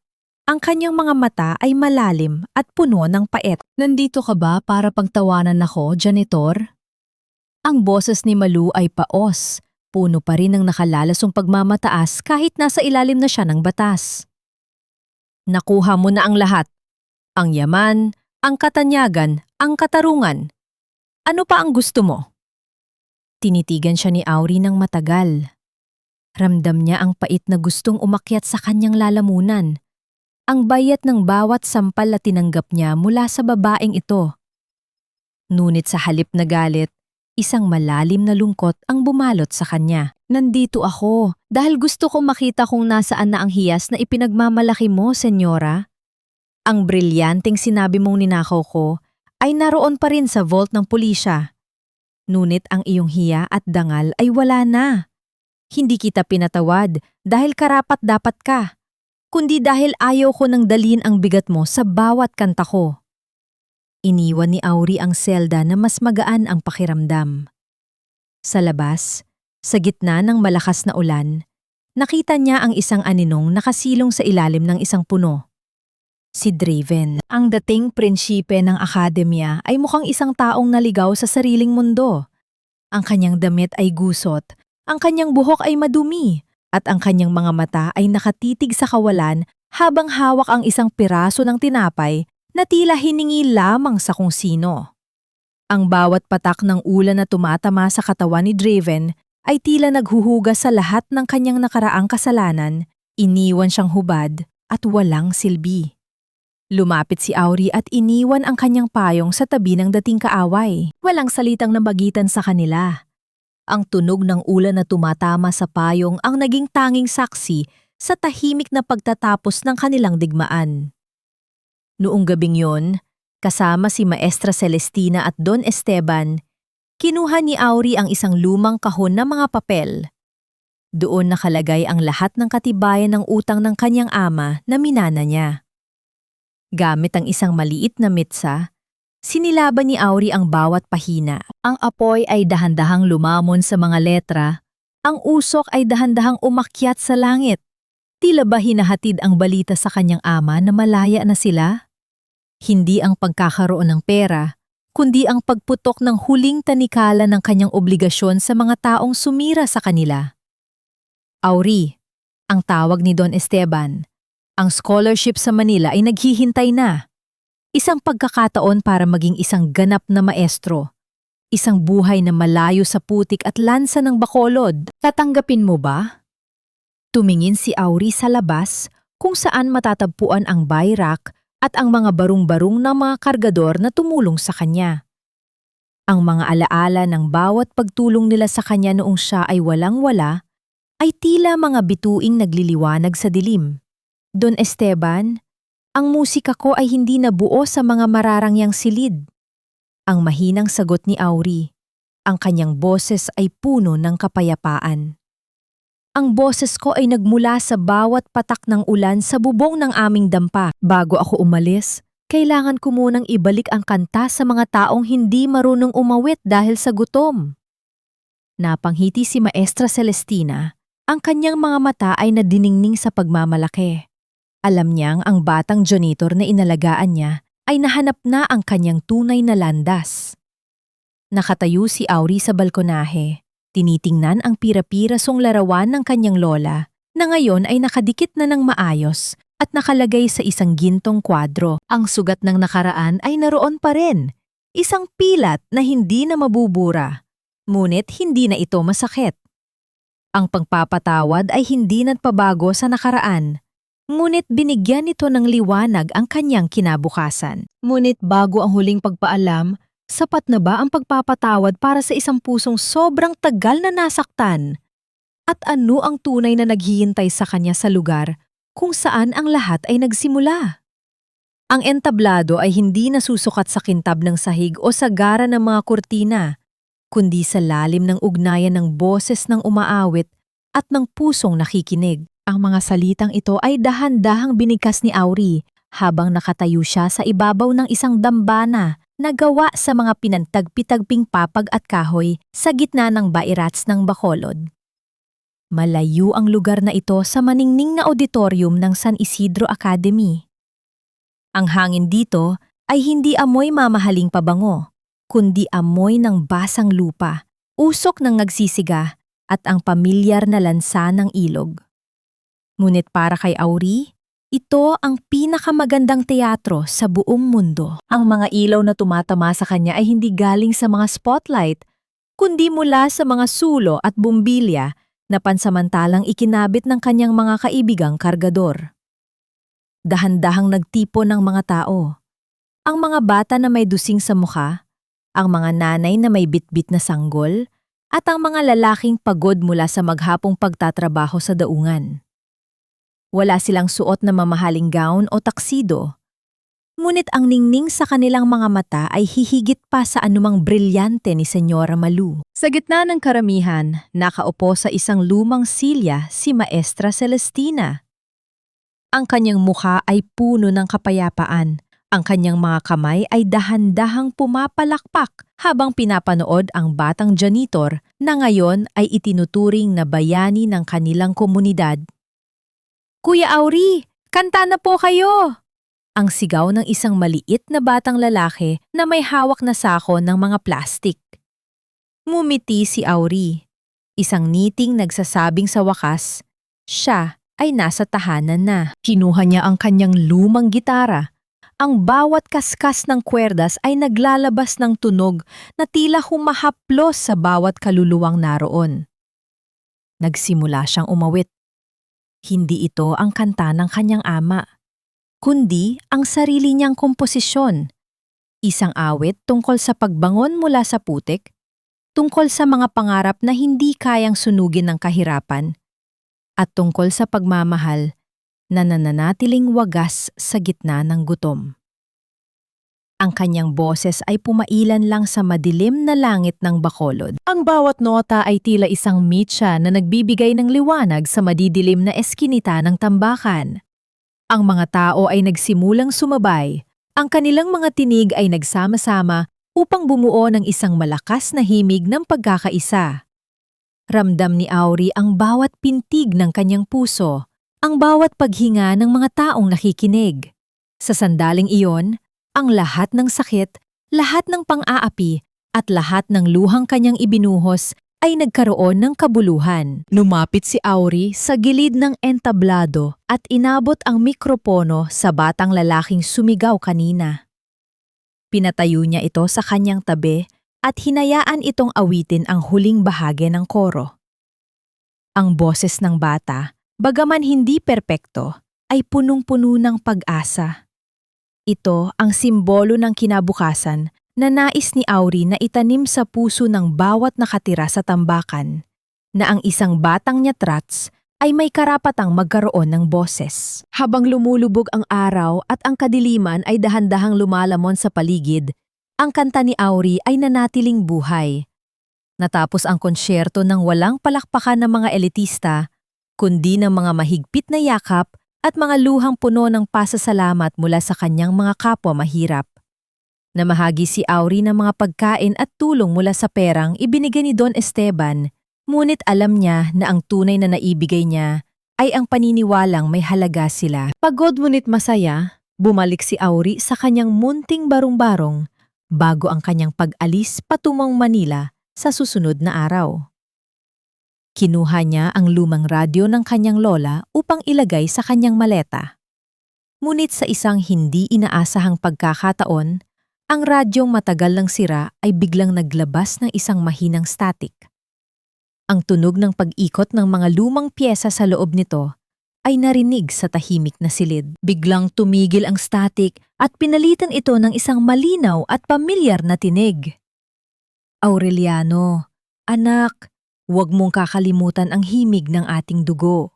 Ang kanyang mga mata ay malalim at puno ng pait. Nandito ka ba para pagtawanan ako, janitor? Ang boses ni Malu ay paos. Puno pa rin ng nakalalasong pagmamataas kahit nasa ilalim na siya ng batas. Nakuha mo na ang lahat. Ang yaman, ang katanyagan, ang katarungan. Ano pa ang gusto mo? Tinitigan siya ni Auri ng matagal. Ramdam niya ang pait na gustong umakyat sa kanyang lalamunan. Ang bayat ng bawat sampal na tinanggap niya mula sa babaeng ito. Ngunit sa halip na galit, isang malalim na lungkot ang bumalot sa kanya. Nandito ako dahil gusto ko makita kung nasaan na ang hiyas na ipinagmamalaki mo, senyora. Ang brilyanteng sinabi mong ninakaw ko ay naroon pa rin sa vault ng pulisya. Ngunit ang iyong hiya at dangal ay wala na. Hindi kita pinatawad dahil karapat-dapat ka, kundi dahil ayaw ko nang dalhin ang bigat mo sa bawat kanta ko. Iniwan ni Auri ang selda na mas magaan ang pakiramdam. Sa labas, sa gitna ng malakas na ulan, nakita niya ang isang aninong nakasilong sa ilalim ng isang puno. Si Draven, ang dating prinsipe ng akademya, ay mukhang isang taong naligaw sa sariling mundo. Ang kanyang damit ay gusot, ang kanyang buhok ay madumi, at ang kanyang mga mata ay nakatitig sa kawalan habang hawak ang isang piraso ng tinapay na tila hiningi lamang sa kung sino. Ang bawat patak ng ulan na tumatama sa katawan ni Draven ay tila naghuhugas sa lahat ng kanyang nakaraang kasalanan, iniwan siyang hubad at walang silbi. Lumapit si Auri at iniwan ang kanyang payong sa tabi ng dating kaaway. Walang salitang namagitan sa kanila. Ang tunog ng ulan na tumatama sa payong ang naging tanging saksi sa tahimik na pagtatapos ng kanilang digmaan. Noong gabing yon, kasama si Maestra Celestina at Don Esteban, kinuha ni Auri ang isang lumang kahon na mga papel. Doon nakalagay ang lahat ng katibayan ng utang ng kanyang ama na minana niya. Gamit ang isang maliit na mitsa, sinilaban ni Auri ang bawat pahina. Ang apoy ay dahan-dahang lumamon sa mga letra. Ang usok ay dahan-dahang umakyat sa langit. Tila ba hinahatid ang balita sa kanyang ama na malaya na sila? Hindi ang pagkakaroon ng pera, kundi ang pagputok ng huling tanikala ng kanyang obligasyon sa mga taong sumira sa kanila. Auri, ang tawag ni Don Esteban. Ang scholarship sa Manila ay naghihintay na. Isang pagkakataon para maging isang ganap na maestro. Isang buhay na malayo sa putik at lansa ng Bacolod. Tatanggapin mo ba? Tumingin si Auri sa labas kung saan matatagpuan ang bayrak at ang mga barung-barung ng mga kargador na tumulong sa kanya. Ang mga alaala ng bawat pagtulong nila sa kanya noong siya ay walang-wala ay tila mga bituing nagliliwanag sa dilim. Don Esteban, ang musika ko ay hindi nabuo sa mga mararangyang silid. Ang mahinang sagot ni Auri, ang kanyang boses ay puno ng kapayapaan. Ang boses ko ay nagmula sa bawat patak ng ulan sa bubong ng aming dampa. Bago ako umalis, kailangan ko munang ibalik ang kanta sa mga taong hindi marunong umawit dahil sa gutom. Napanghiti si Maestra Celestina, ang kanyang mga mata ay nadiningning sa pagmamalaki. Alam niyang ang batang janitor na inalagaan niya ay nahanap na ang kanyang tunay na landas. Nakatayo si Auri sa balkonahe, Tinitingnan ang pira-pirasong larawan ng kanyang lola na ngayon ay nakadikit na ng maayos at nakalagay sa isang gintong kwadro. Ang sugat ng nakaraan ay naroon pa rin. Isang pilat na hindi na mabubura. Ngunit hindi na ito masakit. Ang pagpapatawad ay hindi nagpabago sa nakaraan. Ngunit binigyan nito ng liwanag ang kanyang kinabukasan. Ngunit bago ang huling pagpaalam, sapat na ba ang pagpapatawad para sa isang pusong sobrang tagal na nasaktan? At ano ang tunay na naghihintay sa kanya sa lugar kung saan ang lahat ay nagsimula? Ang entablado ay hindi nasusukat sa kintab ng sahig o sa gara ng mga kurtina, kundi sa lalim ng ugnayan ng boses ng umaawit at ng pusong nakikinig. Ang mga salitang ito ay dahan-dahang binigkas ni Auri habang nakatayo siya sa ibabaw ng isang dambana na gawa sa mga pinantagpitagping papag at kahoy sa gitna ng bairats ng Bacolod. Malayo ang lugar na ito sa maningning na auditorium ng San Isidro Academy. Ang hangin dito ay hindi amoy mamahaling pabango, kundi amoy ng basang lupa, usok ng nagsisiga at ang pamilyar na lansa ng ilog. Ngunit para kay Auri, ito ang pinakamagandang teatro sa buong mundo. Ang mga ilaw na tumatama sa kanya ay hindi galing sa mga spotlight, kundi mula sa mga sulo at bumbilya na pansamantalang ikinabit ng kanyang mga kaibigang kargador. Dahan-dahang nagtipon ng mga tao. Ang mga bata na may dusing sa mukha, ang mga nanay na may bitbit na sanggol, at ang mga lalaking pagod mula sa maghapong pagtatrabaho sa daungan. Wala silang suot na mamahaling gown o taksido. Ngunit ang ningning sa kanilang mga mata ay hihigit pa sa anumang brilyante ni Senyora Malu. Sa gitna ng karamihan, nakaupo sa isang lumang silya si Maestra Celestina. Ang kanyang mukha ay puno ng kapayapaan. Ang kanyang mga kamay ay dahan-dahang pumapalakpak habang pinapanood ang batang janitor na ngayon ay itinuturing na bayani ng kanilang komunidad. "Kuya Auri, kanta na po kayo!" Ang sigaw ng isang maliit na batang lalaki na may hawak na sako ng mga plastik. Ngumiti si Auri, isang niting nagsasabing sa wakas, siya ay nasa tahanan na. Kinuha niya ang kanyang lumang gitara. Ang bawat kaskas ng kwerdas ay naglalabas ng tunog na tila humahaplos sa bawat kaluluwang naroon. Nagsimula siyang umawit. Hindi ito ang kanta ng kanyang ama, kundi ang sarili niyang komposisyon. Isang awit tungkol sa pagbangon mula sa putik, tungkol sa mga pangarap na hindi kayang sunugin ng kahirapan, at tungkol sa pagmamahal na nananatiling wagas sa gitna ng gutom. Ang kanyang boses ay pumailan lang sa madilim na langit ng Bacolod. Ang bawat nota ay tila isang mitya na nagbibigay ng liwanag sa madidilim na eskinita ng tambakan. Ang mga tao ay nagsimulang sumabay. Ang kanilang mga tinig ay nagsama-sama upang bumuo ng isang malakas na himig ng pagkakaisa. Ramdam ni Auri ang bawat pintig ng kanyang puso, ang bawat paghinga ng mga taong nakikinig. Sa sandaling iyon, ang lahat ng sakit, lahat ng pang-aapi, at lahat ng luhang kanyang ibinuhos ay nagkaroon ng kabuluhan. Lumapit si Auri sa gilid ng entablado at inabot ang mikropono sa batang lalaking sumigaw kanina. Pinatayo niya ito sa kanyang tabi at hinayaan itong awitin ang huling bahagi ng koro. Ang boses ng bata, bagaman hindi perpekto, ay punong-puno ng pag-asa. Ito ang simbolo ng kinabukasan na nais ni Auri na itanim sa puso ng bawat nakatira sa tambakan, na ang isang batang nyatrats ay may karapatang magkaroon ng boses. Habang lumulubog ang araw at ang kadiliman ay dahan-dahang lumalamon sa paligid, ang kanta ni Auri ay nanatiling buhay. Natapos ang konsyerto ng walang palakpakan ng mga elitista, kundi ng mga mahigpit na yakap at mga luhang puno ng pasasalamat mula sa kanyang mga kapwa mahirap. Namahagi si Auri ng mga pagkain at tulong mula sa perang ibinigay ni Don Esteban, ngunit alam niya na ang tunay na naibigay niya ay ang paniniwalang may halaga sila. Pagod ngunit masaya, bumalik si Auri sa kanyang munting barong-barong bago ang kanyang pag-alis patungong Manila sa susunod na araw. Kinuha niya ang lumang radyo ng kanyang lola upang ilagay sa kanyang maleta. Ngunit sa isang hindi inaasahang pagkakataon, ang radyong matagal ng sira ay biglang naglabas ng isang mahinang static. Ang tunog ng pag-ikot ng mga lumang piyesa sa loob nito ay narinig sa tahimik na silid. Biglang tumigil ang static at pinalitan ito ng isang malinaw at pamilyar na tinig. Aureliano, anak, huwag mong kakalimutan ang himig ng ating dugo.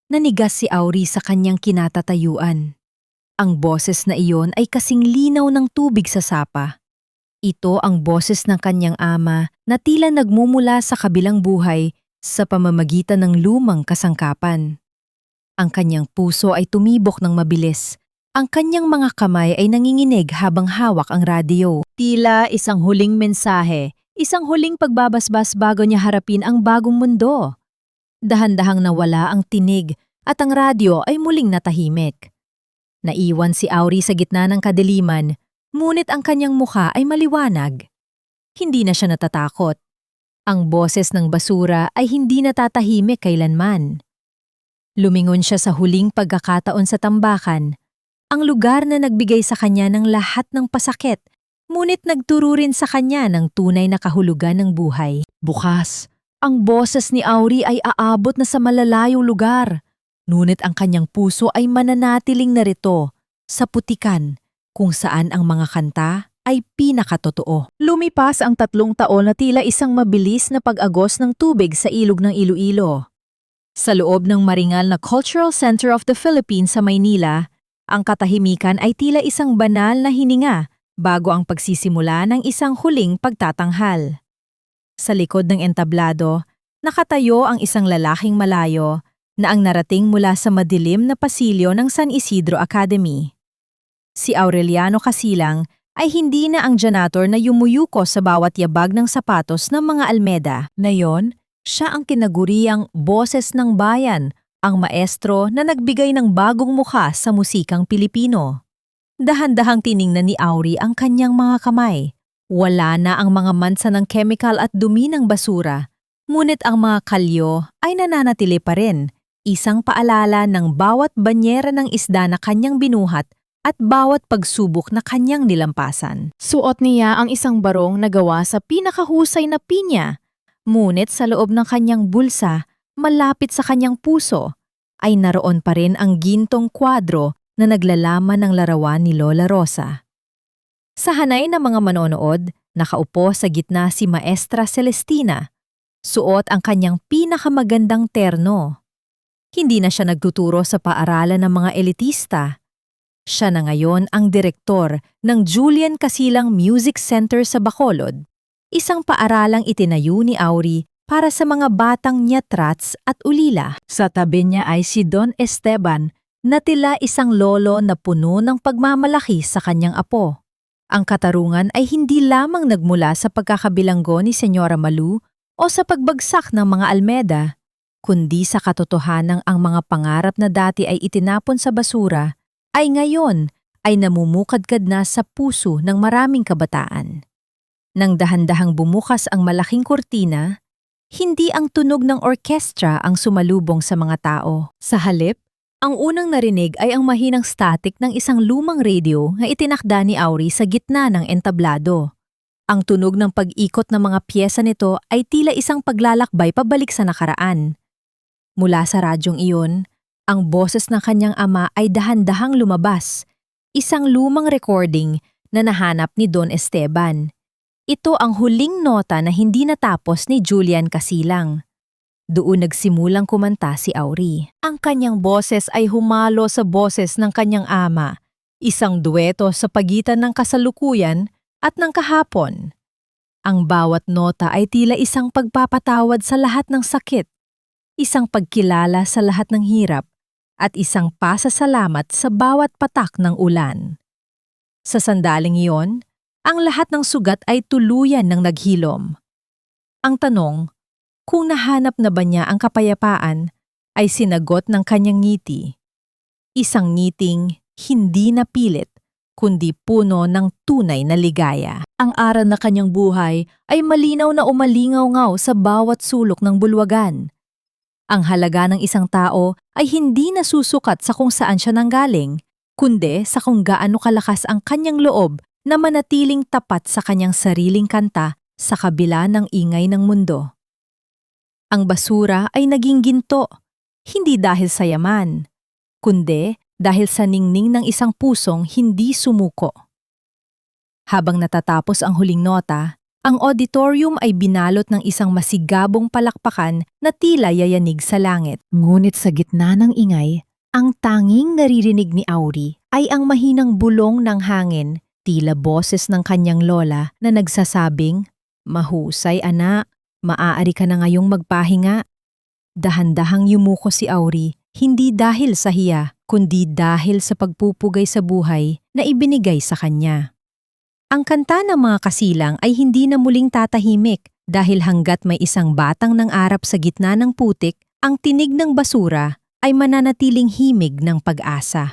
Nanigas si Auri sa kanyang kinatatayuan. Ang boses na iyon ay kasing linaw ng tubig sa sapa. Ito ang boses ng kanyang ama na tila nagmumula sa kabilang buhay sa pamamagitan ng lumang kasangkapan. Ang kanyang puso ay tumibok ng mabilis. Ang kanyang mga kamay ay nanginginig habang hawak ang radyo. Tila isang huling mensahe, isang huling pagbabasbas bago niya harapin ang bagong mundo. Dahan-dahang nawala ang tinig at ang radyo ay muling natahimik. Naiwan si Auri sa gitna ng kadiliman, ngunit ang kanyang mukha ay maliwanag. Hindi na siya natatakot. Ang boses ng basura ay hindi natatahimik kailanman. Lumingon siya sa huling pagkakataon sa tambakan, ang lugar na nagbigay sa kanya ng lahat ng pasakit, ngunit nagturo rin sa kanya ng tunay na kahulugan ng buhay. Bukas, ang boses ni Auri ay aabot na sa malalayong lugar, ngunit ang kanyang puso ay mananatiling narito sa putikan kung saan ang mga kanta ay pinakatotoo. Lumipas ang 3 taon na tila isang mabilis na pag-agos ng tubig sa ilog ng Iloilo. Sa loob ng maringal na Cultural Center of the Philippines sa Maynila, ang katahimikan ay tila isang banal na hininga bago ang pagsisimula ng isang huling pagtatanghal. Sa likod ng entablado, nakatayo ang isang lalaking malayo na ang narating mula sa madilim na pasilyo ng San Isidro Academy. Si Aureliano Casilang ay hindi na ang janitor na yumuyuko sa bawat yabag ng sapatos ng mga Almeda. Ngayon, siya ang kinaguriang boses ng bayan, ang maestro na nagbigay ng bagong mukha sa musikang Pilipino. Dahan-dahang tiningnan ni Auri ang kanyang mga kamay. Wala na ang mga mansa ng chemical at dumi ng basura, ngunit ang mga kalyo ay nananatili pa rin, isang paalala ng bawat banyera ng isda na kanyang binuhat at bawat pagsubok na kanyang nilampasan. Suot niya ang isang barong na gawa sa pinakahusay na pinya, ngunit sa loob ng kanyang bulsa, malapit sa kanyang puso, ay naroon pa rin ang gintong kwadro na naglalaman ng larawan ni Lola Rosa. Sa hanay ng mga manonood, nakaupo sa gitna si Maestra Celestina. Suot ang kanyang pinakamagandang terno. Hindi na siya nagtuturo sa paaralan ng mga elitista. Siya na ngayon ang direktor ng Julian Casilang Music Center sa Bacolod, isang paaralang itinayo ni Auri para sa mga batang nyatrats at ulila. Sa tabi niya ay si Don Esteban na tila isang lolo na puno ng pagmamalaki sa kanyang apo. Ang katarungan ay hindi lamang nagmula sa pagkakabilanggo ni Senyora Malu o sa pagbagsak ng mga Almeda, kundi sa katotohanang ang mga pangarap na dati ay itinapon sa basura ay ngayon ay namumukadkad na sa puso ng maraming kabataan. Nang dahan-dahang bumukas ang malaking kurtina, hindi ang tunog ng orkestra ang sumalubong sa mga tao. Sa halip, ang unang narinig ay ang mahinang static ng isang lumang radio na itinakda ni Auri sa gitna ng entablado. Ang tunog ng pag-ikot ng mga piyesa nito ay tila isang paglalakbay pabalik sa nakaraan. Mula sa radyong iyon, ang boses ng kanyang ama ay dahan-dahang lumabas, isang lumang recording na nahanap ni Don Esteban. Ito ang huling nota na hindi natapos ni Julian Casilang. Doon nagsimulang kumanta si Auri. Ang kanyang boses ay humalo sa boses ng kanyang ama, isang dueto sa pagitan ng kasalukuyan at ng kahapon. Ang bawat nota ay tila isang pagpapatawad sa lahat ng sakit, isang pagkilala sa lahat ng hirap, at isang pasasalamat sa bawat patak ng ulan. Sa sandaling iyon, ang lahat ng sugat ay tuluyan ng naghilom. Ang tanong, kung nahanap na ba niya ang kapayapaan, ay sinagot ng kanyang ngiti. Isang ngiting hindi napilit, kundi puno ng tunay na ligaya. Ang aral na kanyang buhay ay malinaw na umalingaw-ngaw sa bawat sulok ng bulwagan. Ang halaga ng isang tao ay hindi nasusukat sa kung saan siya nanggaling, kundi sa kung gaano kalakas ang kanyang loob na manatiling tapat sa kanyang sariling kanta sa kabila ng ingay ng mundo. Ang basura ay naging ginto, hindi dahil sa yaman, kundi dahil sa ningning ng isang pusong hindi sumuko. Habang natatapos ang huling nota, ang auditorium ay binalot ng isang masigabong palakpakan na tila yayanig sa langit. Ngunit sa gitna ng ingay, ang tanging naririnig ni Auri ay ang mahinang bulong ng hangin, tila boses ng kanyang lola na nagsasabing, "Mahusay anak, maaari ka na ngayong magpahinga." Dahan-dahang yumuko si Auri, hindi dahil sa hiya, kundi dahil sa pagpupugay sa buhay na ibinigay sa kanya. Ang kanta ng mga kasilang ay hindi na muling tatahimik dahil hanggat may isang batang nangarap sa gitna ng putik, ang tinig ng basura ay mananatiling himig ng pag-asa.